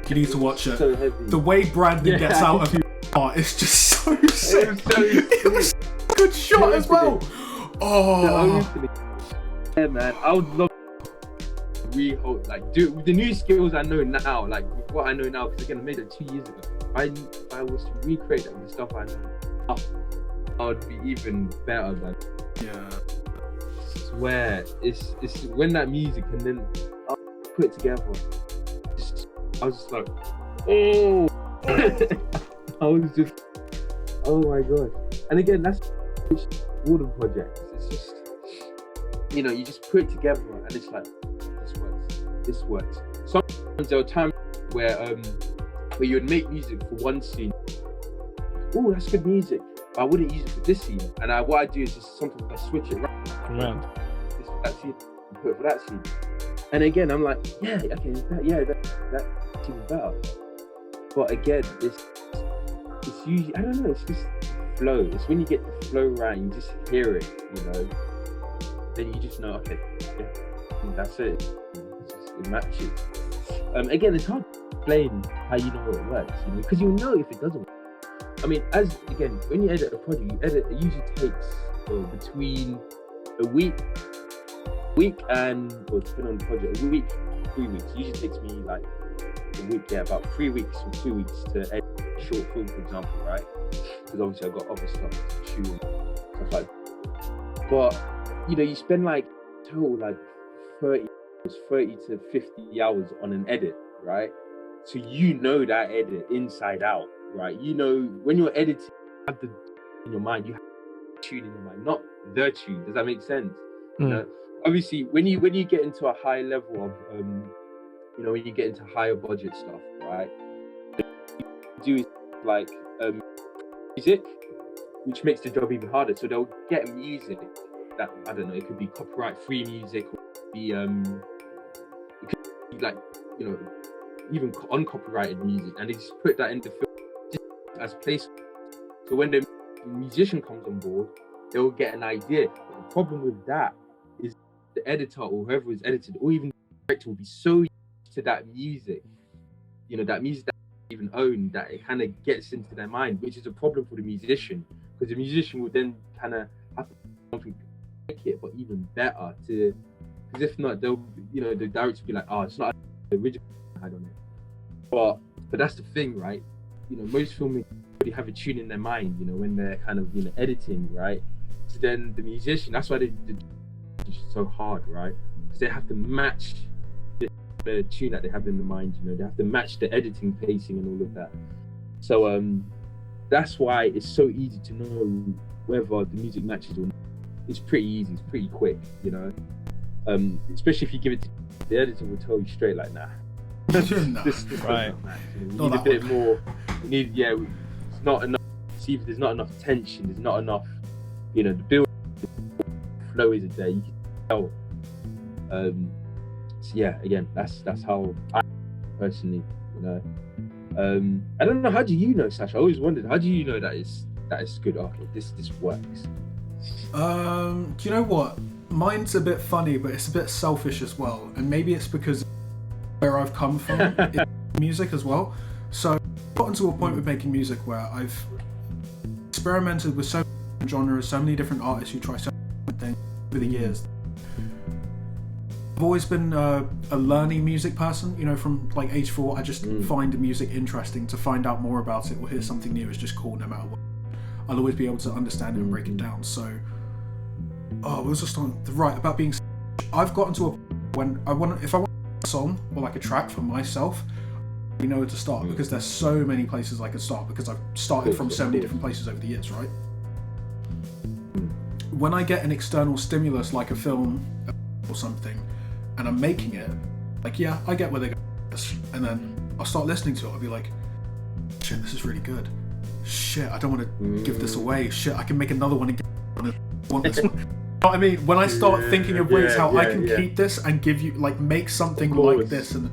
you need to watch it. So heavy. The way Brandon gets out of it's just so sick. It was a good shot as well. Yeah, man, I would love to do with the new skills I know now, like with what I know now, because again I made it 2 years ago. If I was to recreate that with the stuff I know, I would be even better than. Yeah. I swear, it's when that music and then I put it together. I was just like, oh. I was just, oh my god. And again, that's all the projects. It's just, you just put it together and it's like, this works. Sometimes there were times where you would make music for one scene. Oh, that's good music. But I wouldn't use it for this scene. And what I do is just sometimes I switch it around. This for that scene, and put it for that scene. And again, I'm like, that seems better. But again, it's usually, I don't know, it's just flow. It's when you get the flow right, you just hear it, then you just know, okay, yeah, that's it. It matches. Again, it's hard to explain how you know it works, because you'll know if it doesn't work. I mean, when you edit a project, it usually takes between a week and, or depending on the project, a week, 3 weeks. It usually takes me like a week, about 3 weeks or 2 weeks to edit a short film, for example, right? Because obviously I've got other stuff to shoot and stuff like that. But, you spend like total like 30 to 50 hours on an edit, right? So that edit inside out, right? When you're editing, you have the in your mind, you have the tune in your mind, not the tune. Does that make sense? Obviously, when you get into a high level of when you get into higher budget stuff, right? You do like music, which makes the job even harder. So they'll get music that, I don't know, it could be copyright-free music, or it could be like, even uncopyrighted music, and they just put that in the film as place. So when the musician comes on board, they'll get an idea. But the problem with that is the editor or whoever is edited, or even the director, will be so used to that music, that music that they even own, that it kind of gets into their mind, which is a problem for the musician, because the musician will then kind of have to do something to make it, but even better, because if not, they'll, the director will be like, oh, it's not the original I had on it. But that's the thing, right? Most filmmakers already have a tune in their mind, when they're kind of editing, right? So then the musician, that's why it's so hard, right? Because they have to match the tune that they have in the mind, they have to match the editing pacing and all of that. So that's why it's so easy to know whether the music matches or not. It's pretty easy, it's pretty quick, especially if you give it to the editor, will tell you straight like, nah. This right. You need a bit more. It's not enough. See if there's not enough tension. There's not enough. The build flow isn't there. You can tell. yeah, again, that's how I personally, I don't know. How do you know, Sasha? I always wondered, how do you know that it's good? Okay, this works. Do you know what? Mine's a bit funny, but it's a bit selfish as well, and maybe it's because where I've come from in music as well. So I've gotten to a point with making music where I've experimented with so many different genres, so many different artists who try so many different things over the years. I've always been a learning music person, from like age 4. I just find music interesting. To find out more about it or hear something new is just cool no matter what. I'll always be able to understand it and break it down. So, what was just on right about being. I've gotten to a when if I want a song or like a track for myself, I know where to start because there's so many places I could start because I've started from so many different places over the years, right? When I get an external stimulus like a film or something, and I'm making it, like I get where they're going with this, and then I'll start listening to it. I'll be like, shit, this is really good. Shit, I don't want to give this away. Shit, I can make another one and want this one. You know what I mean? When I start thinking of ways how I can keep this and give you, like, make something like this, and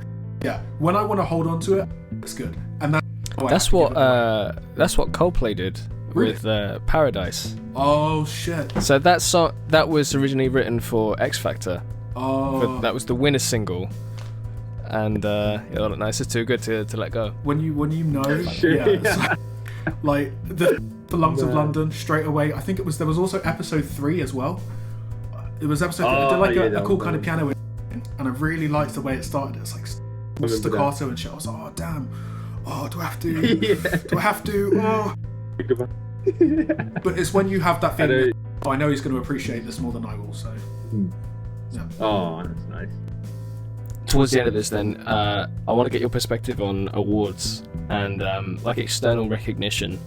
when I want to hold on to it, it's good. And that's what Coldplay did with Paradise. Oh shit! So that song that was originally written for X Factor. Oh, that was the winner single, and nice. It's too good to let go. When you know, like the Lungs of London straight away. I think there was also episode 3 as well. It was episode 3. I did a cool kind of piano, and I really liked the way it started. It's like staccato and shit. I was like, oh damn. Oh, do I have to? Do I have to? Oh. But it's when you have that feeling. I know he's going to appreciate this more than I will. So. Yeah. Oh, that's nice. Towards the end of this, then, I want to get your perspective on awards and like external recognition.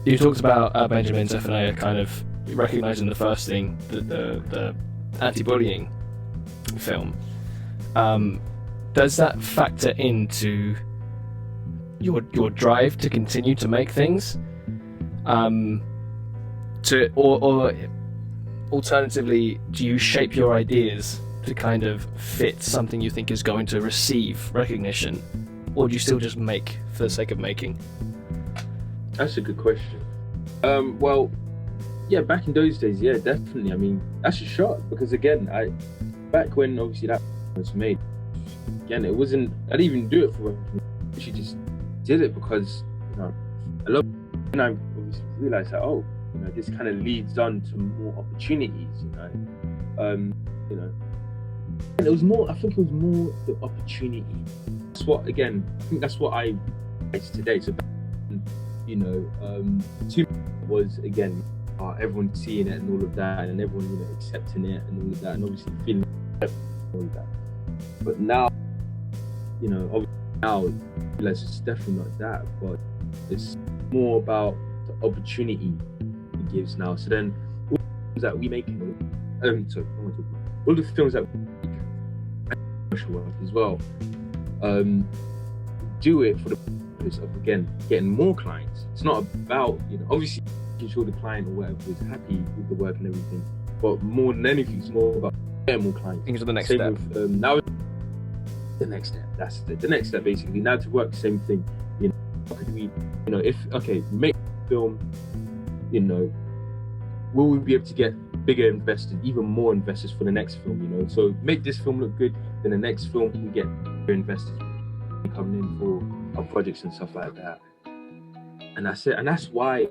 You talked about Benjamin Zephaniah kind of recognizing the first thing, the anti-bullying film. Does that factor into your drive to continue to make things? Or alternatively, do you shape your ideas to kind of fit something you think is going to receive recognition, or do you still just make for the sake of making? That's a good question. Well, back in those days, definitely. I mean, that's a shot because again, back when obviously that was made, again, it wasn't. I didn't even do it for recognition. She just did it because I love, and I obviously realized that this kind of leads on to more opportunities, and it was more. I think it was more the opportunity. That's what I today. So, two was again everyone seeing it and all of that, and everyone accepting it and all of that, and obviously feeling all of that. But now, obviously now, it's definitely not that, but it's more about the opportunity it gives now. So then, all the films that we make, all the films that we make, and commercial work as well, do it for the purpose of again getting more clients. It's not about obviously making sure the client or whatever is happy with the work and everything, but more than anything, it's more about getting more clients. Into the next step. With, now, the next step. That's the next step basically. Now to work the same thing. How could we? If make a film, will we be able to get bigger investors, even more investors for the next film? So make this film look good, then the next film we get bigger investors coming in for our projects and stuff like that. And that's it. And that's why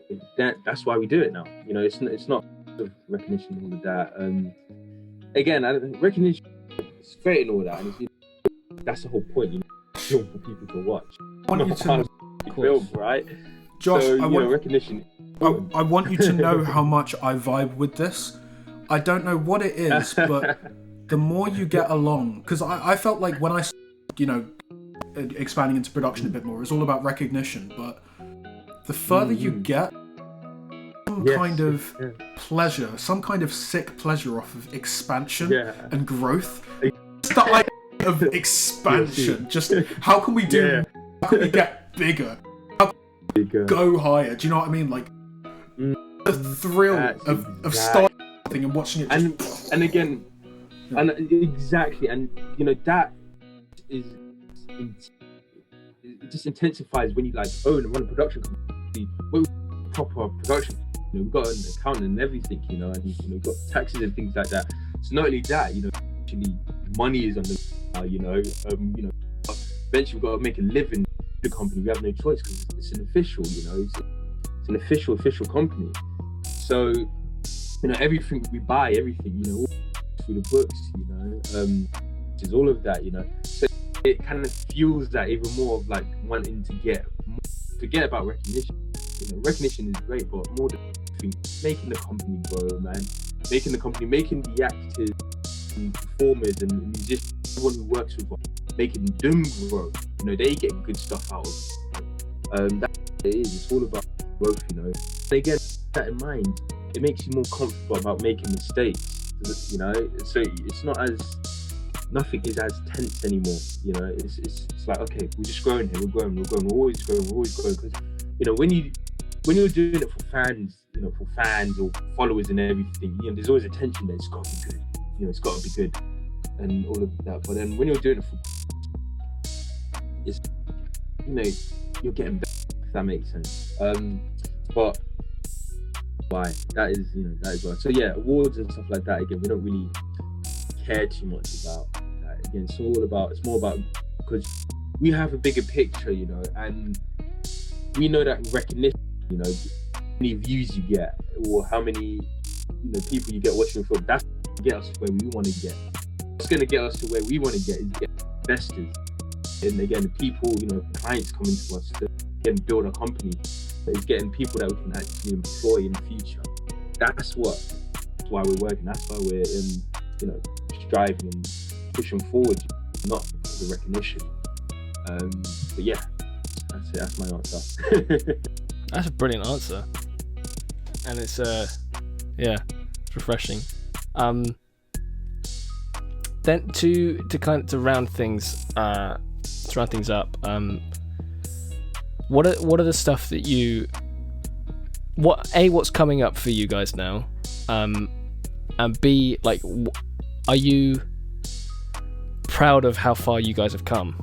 we do it now. It's not recognition and all of that. Again, recognition is great and all that, and that's the whole point. Film for people to watch. I want you to film, right? Josh, so, recognition. I want you to know how much I vibe with this. I don't know what it is, but the more you get along, because I felt like when I, expanding into production a bit more, it's all about recognition. But the further you get, some kind of pleasure, some kind of sick pleasure off of expansion and growth. It's that like of expansion. Just how can we do? How can we get bigger? How can we go higher? Do you know what I mean? Like the thrill of starting and watching it. And again, And exactly, and you know that is it just intensifies when you like own and run a production company. We're proper production. You know, we've got an accountant and everything, you know, and you know, we've got taxes and things like that. So not only that, you know, actually money is on the, you know, eventually we've got to make a living in the company. We have no choice because it's an official, you know, it's an official company. So, you know, everything we buy, everything, you know, all through the books, you know, which is all of that, you know. So it kind of fuels that even more of like wanting to forget about recognition. You know, recognition is great, but more than anything, making the company grow, man. Making the actors and performers and musicians, everyone who works with us, making them grow. You know, they get good stuff out of it. That's what it is. It's all about growth, you know. And again, that in mind, it makes you more comfortable about making mistakes. You know, so it's not as nothing is as tense anymore. You know, it's like, okay, we're just growing here. We're always growing. Because you know, when you're doing it for fans, you know, for fans or followers and everything, you know, there's always a tension that it's got to be good. You know, it's got to be good and all of that. But then when you're doing it for, it's, you know, you're getting better, if that makes sense. But why? That is why. So yeah, awards and stuff like that, again, we don't really care too much about that. Again, it's more about because we have a bigger picture, you know, and we know that recognition, you know, how many views you get or how many, you know, people you get watching a film, that's going to get us to where we want to get. What's going to get us to where we want to get is get investors. And again, the people, you know, clients coming to us to again build a company. It's getting people that we can actually employ in the future. That's why we're working. That's why we're, you know, striving and pushing forward, not for the recognition. But yeah, that's it. That's my answer. That's a brilliant answer, and it's it's refreshing. Then to round things up. What are the stuff that what's coming up for you guys now, and B, like, are you proud of how far you guys have come?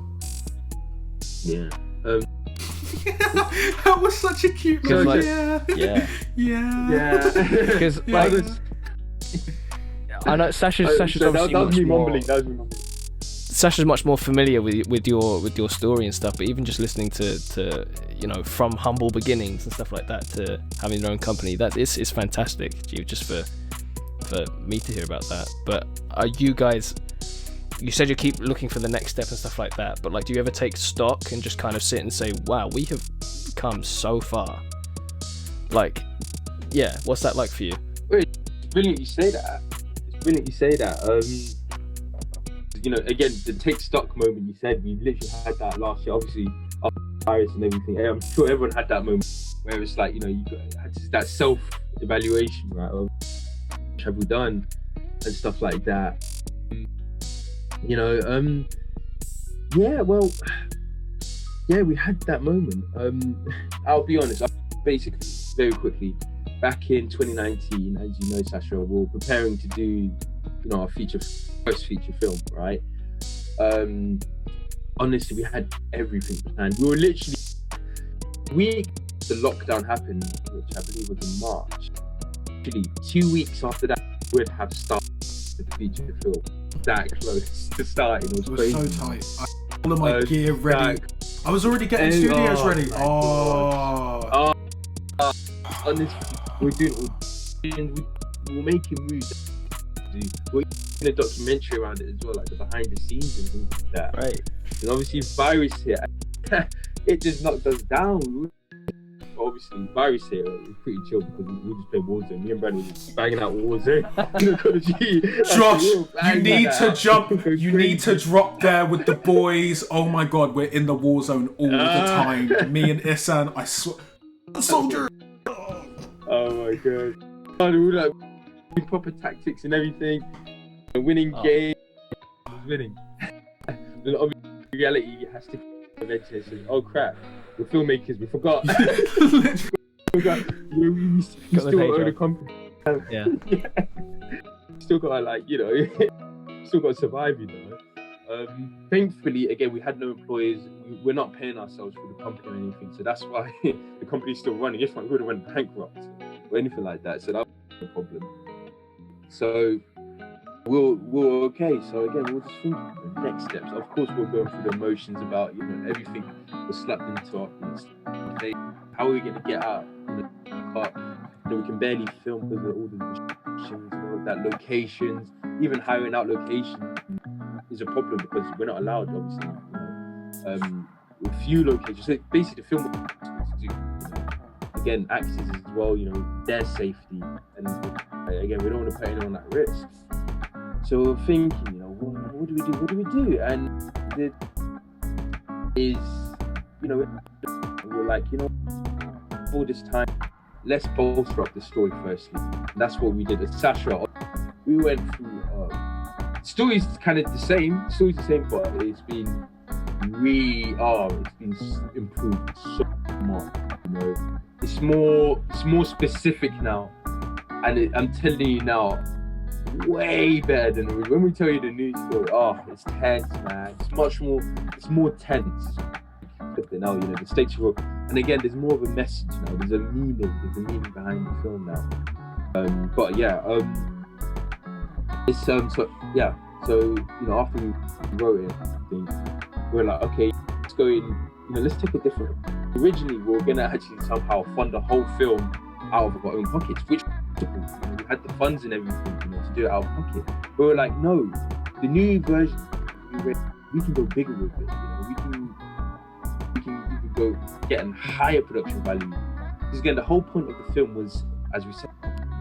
Yeah. That was such a cute moment. Like, yeah. Because like, I know Sasha's obviously that was me mumbling. Sasha's much more familiar with your story and stuff, but even just listening to you know, from humble beginnings and stuff like that to having your own company, that is fantastic. Just for me to hear about that. But are you guys? You said you keep looking for the next step and stuff like that, but like, do you ever take stock and just kind of sit and say, wow, we have come so far? Like, yeah, what's that like for you? It's brilliant you say that. You know, again, the take stock moment you said, we literally had that last year, obviously, after the virus and everything. I'm sure everyone had that moment where it's like, you know, you had that self-evaluation, right? Of what have we done and stuff like that. You know, we had that moment. I'll be honest, basically, very quickly, back in 2019, as you know, Sasha, we were preparing to do, you know, our first feature film, right? Honestly, we had everything planned. We were literally, the lockdown happened, which I believe was in March. Actually, 2 weeks after that, we would have started the feature film. That close to starting. It was crazy. So tight. All of my gear ready. I was already getting studios ready. Honestly, we're making moves. We're doing a documentary around it as well, like the behind the scenes and things like that. Right. And obviously, virus here, it just knocked us down. Obviously, virus here was pretty chill because we just played Warzone. Me and Brad were just banging out Warzone. Josh, you need to jump. You need to drop there with the boys. Oh my God, we're in the Warzone all the time. Me and Isan, I swear, soldier. Oh my God. We were like proper tactics and everything. Winning games. Winning. And obviously, reality has to eventually say, oh crap. We're filmmakers, we forgot. we still own a company. Yeah. Still got to, like, you know, still got to survive, you know. Thankfully, again, we had no employees. We're not paying ourselves for the company or anything, so that's why the company's still running. If not, we would have went bankrupt or anything like that. So that was no problem. So we're okay. So again, we're just thinking the next steps. Of course, we're going through the emotions about, you know, everything was slapped into our face. How are we going to get out? You know, we can barely film because of all the restrictions, you know, that locations, even hiring out locations is a problem because we're not allowed, obviously. You know, a few locations. So basically, the film to do. You know, again, actors as well. You know, their safety, and again, we don't want to put anyone at risk. So we're thinking, you know, what do we do? What do we do? And it is, you know, we're like, you know, all this time, let's bolster up the story firstly. And that's what we did. As Sasha, we went through. Story's kind of the same, but it's been it's been improved so much. You know, it's more specific now, and I'm telling you now, way better than when we tell you the news story. Oh, it's tense, man. It's more tense. Now, you know, the stakes are, and again, there's more of a message now. There's a meaning behind the film now. But yeah, it's so you know, after we wrote it, I think we're like, okay, let's go in, you know, let's take a different. Originally, we were gonna actually somehow fund the whole film out of our own pockets, which, you know, we had the funds and everything, you know, to do it out of pocket. But we're like, no, the new version, we can go bigger with it. You know, we can go get a higher production value. Because again, the whole point of the film was, as we said,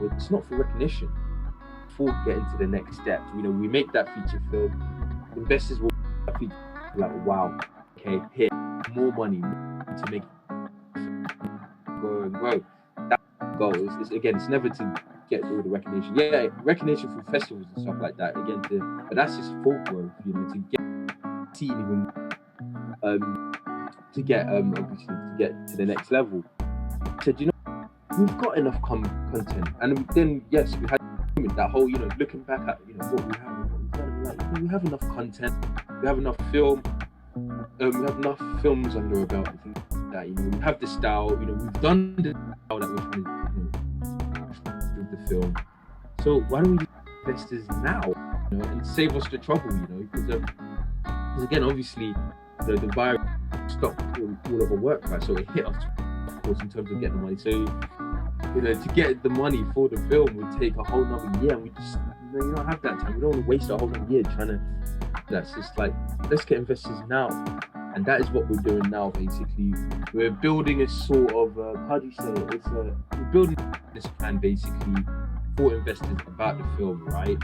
it's not for recognition. Before we get into the next step, you know, we make that feature film. Investors will be like, wow, okay, here, more money to make grow. That goal is again, it's never to get all the recognition. Yeah, recognition from festivals and stuff like that. Again, but that's just full growth, you know, to get seen even, to get obviously to get to the next level. So, you know, we've got enough content, and then yes, we had that whole, you know, looking back at, you know, what we have, we've done, like, you know, we have enough content, we have enough film, we have enough films under our belt. I think that, you know, we have the style, you know, we've done the style that we're trying to, you know, with the film. So why don't we invest this now, you know, and save us the trouble, you know, because again, obviously, the virus stopped all of our work, right? So it hit us, of course, in terms of getting the money. So, you know, to get the money for the film would take a whole nother year, and we just, you know, you don't have that time. We don't want to waste a whole nother year trying to. That's just like, let's get investors now, and that is what we're doing now. Basically, we're building a sort of how do you say it? We're building this plan basically for investors about the film, right?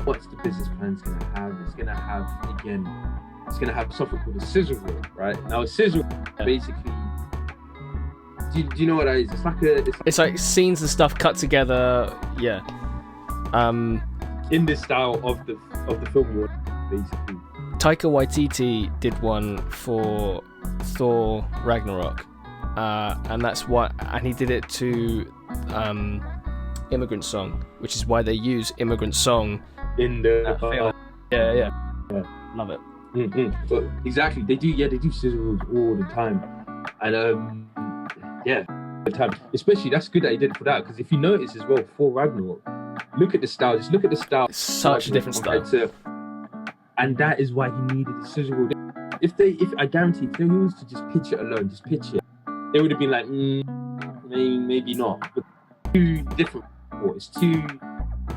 What's the business plan's going to have? It's going to have something called a scissor reel, right? Now, a scissor reel, basically. Do you know what that is? It's like scenes and stuff cut together. Yeah. In the style of the film you want, basically. Taika Waititi did one for Thor Ragnarok, and he did it to Immigrant Song, which is why they use Immigrant Song in the film. Yeah. Love it. Mm-hmm. But exactly, they do scissor reels all the time, and the time. Especially, that's good that he did it for that, because if you notice as well, for Ragnarok, look at the style. Just look at the style. It's such a different style. And that is why he needed a scissor reel. If I guarantee, if he was to just pitch it alone, they would have been like, maybe not. But two different. It's two.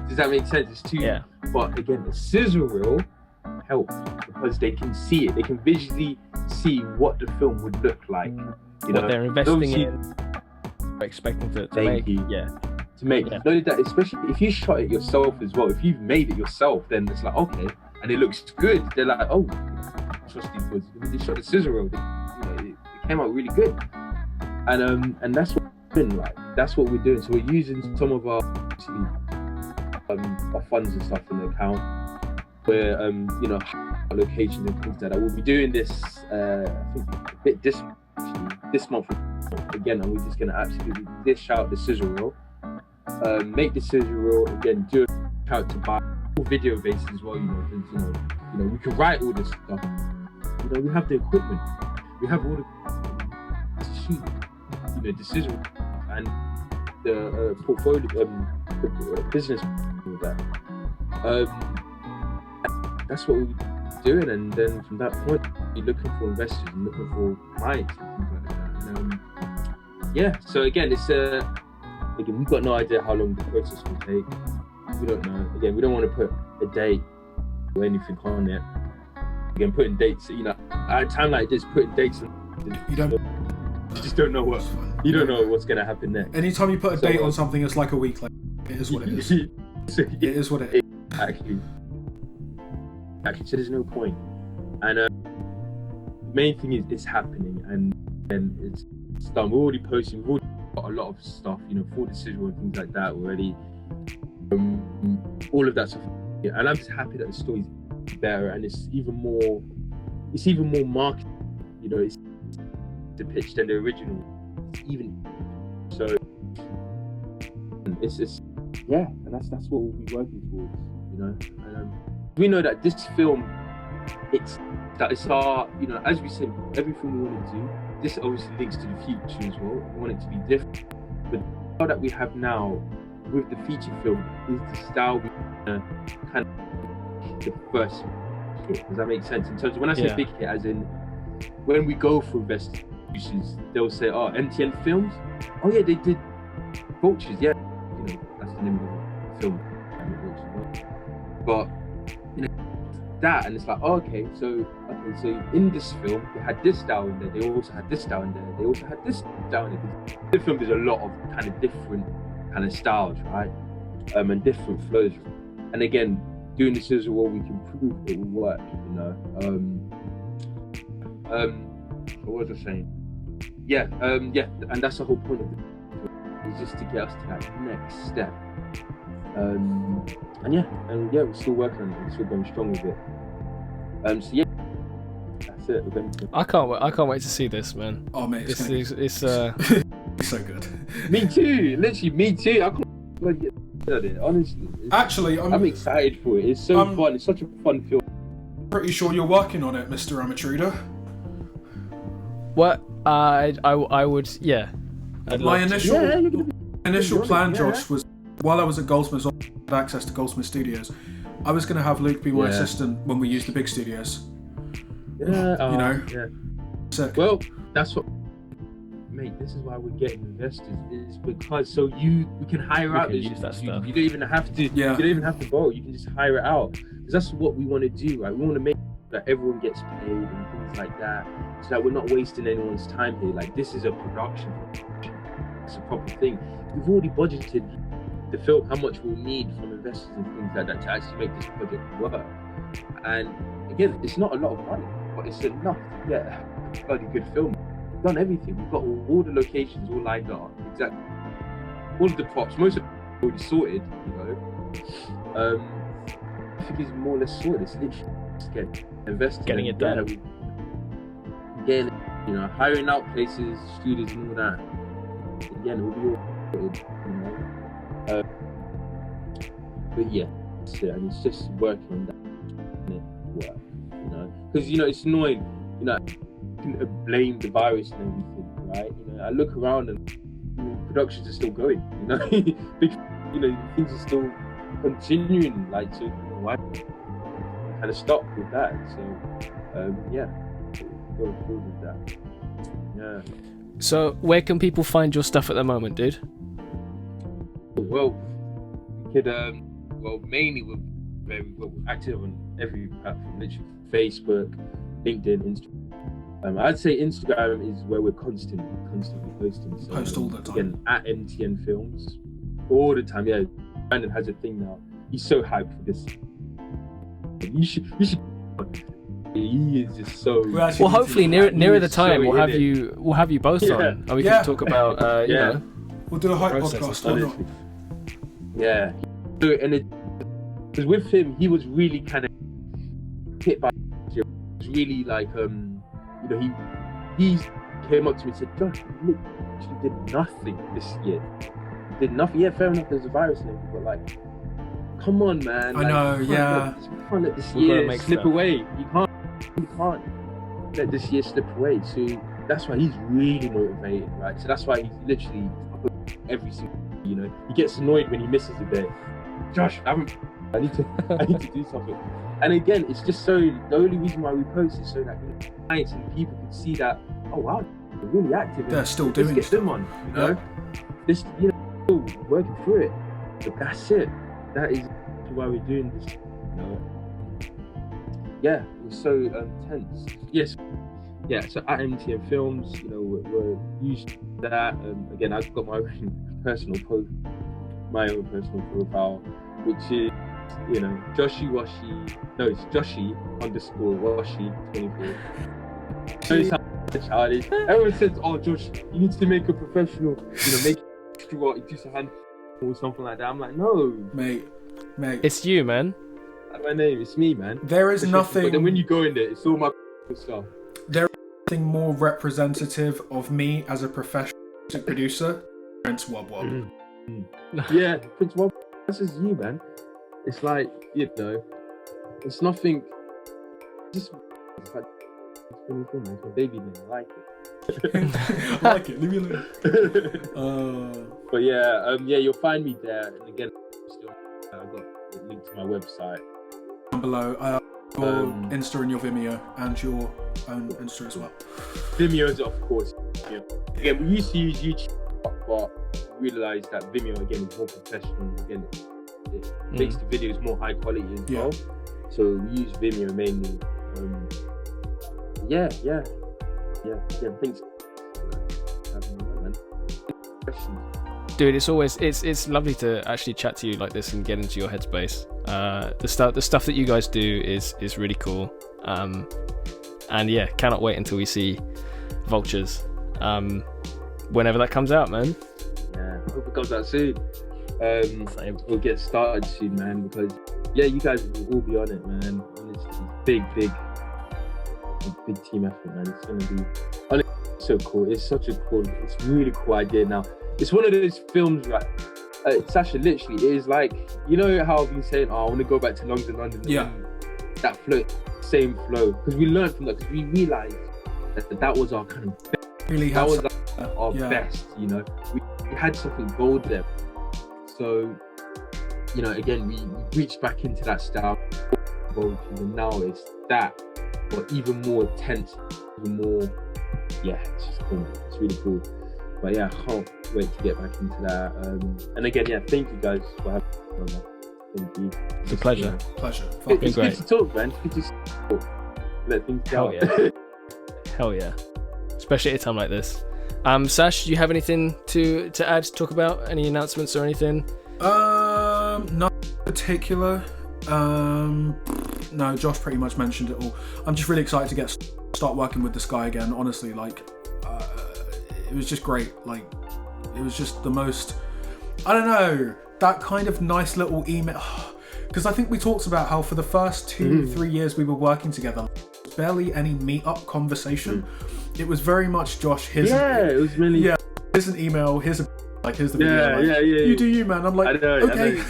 Does that make sense? It's two. Yeah. But again, the scissor reel helps because they can see it. They can visually see what the film would look like. You what know, they're investing in, expecting to make. Yeah. To make. Not only that, especially if you shot it yourself as well. If you've made it yourself, then it's like, okay, and it looks good. They're like, oh, trust these boys. They shot the scissor reel. It came out really good. And that's what we're doing, like. That's what we're doing. So we're using some of our funds and stuff in the account. We're location and things like that. We'll be doing this I think a bit this month again, and we're just gonna absolutely dish out the scissor reel, make the scissor reel again, do it out to buy video based as well. We can write all this stuff. We have the equipment, we have all the shoot, decision and the portfolio, the business, all that. That's what we're doing, and then from that point, you're looking for investors and looking for clients and things like that. And, so again, it's again, we've got no idea how long the process will take. We don't know. Again, we don't want to put a date or anything on it. Again, putting dates, at a time like this, putting dates, you just don't know what. You don't know what's gonna happen next. Anytime you put a date on something, it's like a week. Like, it is what it is. It is what it is. Actually, so there's no point. And the main thing is it's happening, and it's done. We're already posting. We've already got a lot of stuff, full decision and things like that already. All of that stuff, and I'm just happy that the story's better, and it's even more marketed. It's the pitch than the original. It's even so. It's just and that's what we'll be working towards. And, we know that this film, it's our, as we said, everything we want to do. This obviously links to the future as well. We want it to be different, but the style that we have now with the feature film is the style we kind of the first hit. Does that make sense? In terms of when I say big hit, as in when we go for investors, they'll say, "Oh, MTN Films. Oh yeah, they did Vultures. Yeah, that's the name of the film. But that, and it's like, okay, so in this film they had this style in there. They also had this style in there. They also had this style in there. In the film, there's a lot of kind of different kind of styles, right? And different flows. And again, doing this as well, we can prove it will work. What was I saying? And that's the whole point of it, is just to get us to that next step. We're still working on it. We're still going strong with it. That's it. I can't wait to see this, man. Oh mate, it's so good. Me too. Literally, me too. I can't wait to get at it. Honestly, actually, I'm excited for it. It's so fun. It's such a fun film. Pretty sure you're working on it, Mr. Amatruda. What? I would, yeah. My initial plan, Josh, was while I was at Goldsmiths, I had access to Goldsmith Studios. I was going to have Luke be my assistant when we used the big studios. Sick. Well, that's what, mate. This is why we're getting investors. Is because we can hire out this stuff. You don't even have to. You don't even have to borrow. You can just hire it out. Because that's what we want to do, right? We want to make that everyone gets paid and things like that, so that we're not wasting anyone's time here. Like, this is a production. It's a proper thing. We've already budgeted the film, how much we'll need from investors and things like that to actually make this project work. And again, it's not a lot of money, but it's enough to get a bloody good film. We've done everything. We've got all the locations all lined up, exactly. All of the props, most of it already sorted, I think it's more or less sorted. It's literally just getting it done. Again, hiring out places, studios and all that. Again, it will be all sorted, but and it's just working on that, and it work, because it's annoying, you can blame the virus and everything, right? I look around and productions are still going, things are still continuing, like, so why kind of stop with that? So go forward with that. So where can people find your stuff at the moment, dude? Well, you could mainly we're active on every platform, literally Facebook, LinkedIn, Instagram. I'd say Instagram is where we're constantly posting. So, post all the time. Again, at MTN Films, all the time. Yeah, Brandon has a thing now. He's so hyped for this. You should. He is just so. Well, hopefully nearer the time we'll have you both on, and we can talk about We'll do a hype podcast. Why not? Yeah. So, and because with him, he was really kind of hit by. It was really like he came up to me and said, "Josh, look, you did nothing this year. You did nothing. Yeah, fair enough. There's a virus and everything, but like, come on, man. I know, yeah. You can't let this We've gotta year make slip stuff. away. You can't let this year slip away. So that's why he's really motivated, right? So that's why he's literally every single, you know, he gets annoyed when he misses a day. Josh, I need to do something. And again, it's just so, the only reason why we post is so that, you know, clients and people can see that, oh wow, they're really active. They're still Let's doing get stuff. them on, you know? This, you know, still working through it. But that's it. That is why we're doing this, you know? Yeah, it was so tense. Yes. Yeah, so at MTN Films, you know, we're used to that. Again, I've got my own personal profile, which is, you know, Joshi _Washi 24. Shows how childish. Everyone says, oh, Josh, you need to make a professional, you know, make Joshua Idusohan or something like that. I'm like, no. Mate. It's you, man. That's my name, it's me, man. There is nothing... But then when you go in there, it's all my stuff. There is nothing more representative of me as a professional music producer. Prince Wob Wob. Yeah, Prince Wob, this is you, man. It's like, you know, it's nothing. It's like, it's my baby name. I like it. I like it. Leave me alone. But yeah, you'll find me there. And again, I've got a link to my website Down below. Your Insta and your Vimeo, and your own Insta as well. Vimeo's, of course. Yeah. Again, we used to use YouTube, but realised that Vimeo again is more professional. Again, it makes the videos more high quality as well. So we use Vimeo mainly. Yeah. Thanks. Dude, it's lovely to actually chat to you like this and get into your headspace. The stuff that you guys do is really cool. And yeah, cannot wait until we see Vultures. Whenever that comes out, man. Yeah, I hope it comes out soon. We'll get started soon, man, because you guys will all be on it, man. Honestly, big team effort, man. It's gonna be so cool. It's it's really cool idea. Now, it's one of those films, right? Sasha, literally, it is like, you know how I've been saying, I want to go back to London. Yeah. That flow, same flow, because we learned from that, because we realized that was our kind of best. Really that was our best, you know. We had something bold there. So, you know, again, we reached back into that style, and now it's that, but even more tense, even more, it's just cool. It's really cool. But yeah, I can't wait to get back into that. And again, thank you guys for having me on that. Thank you. It's a pleasure. It's good to talk, man. It's good to talk. Let things go. Hell yeah. Especially at a time like this. Sash, do you have anything to add, to talk about? Any announcements or anything? Nothing particular. No, Josh pretty much mentioned it all. I'm just really excited to start working with this guy again. Honestly, like, it was just great. Like, it was just the most, I don't know, that kind of nice little email. Because I think we talked about how for the first 2-3 years we were working together, barely any meet-up conversation. It was very much Josh, it was really here's an email, here's the video. You do you, man. I'm like, okay.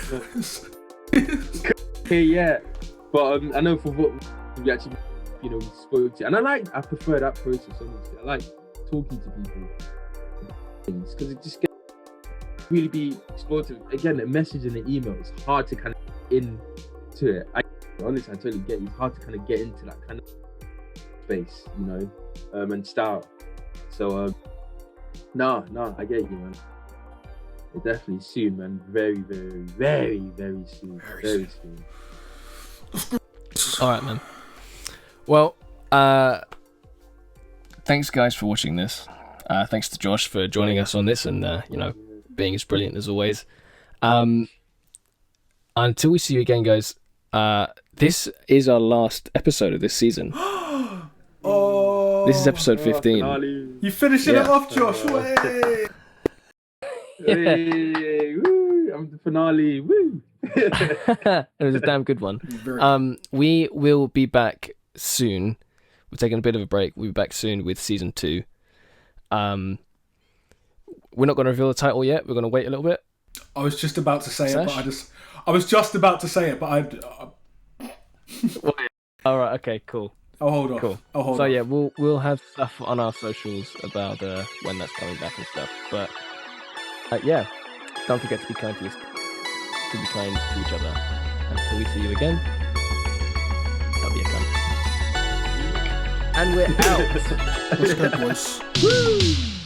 Okay, but I know for what we actually, you know, spoke to, and I prefer that process, honestly. I like talking to people, because it just gets really be explorative. Again, a message and an email, it's hard to kind of get into it. Honestly, I totally get it. It's hard to kind of get into that kind of space, you know, and style. So, no, I get you, man. Definitely soon, man. Very, very, very, very soon. Very soon. All right, man. Well, thanks, guys, for watching this. Thanks to Josh for joining us on this and, you know, being as brilliant as always. Until we see you again, guys, this is our last episode of this season. This is episode 15. You finishing it off, Josh. Way. Hey, woo, I'm the finale. Woo. It was a damn good one. We will be back soon. We're taking a bit of a break. We'll be back soon with season 2. We're not going to reveal the title yet. We're going to wait a little bit. I was just about to say it, Sash? but I was just about to say it, but All right. Okay. Cool. I'll hold off. Cool. I'll hold So off. yeah, we'll have stuff on our socials about when that's coming back and stuff. But yeah, don't forget to be kind to each other. Until we see you again, that'll be a cunt. And we're out. Let's go, boys. Woo!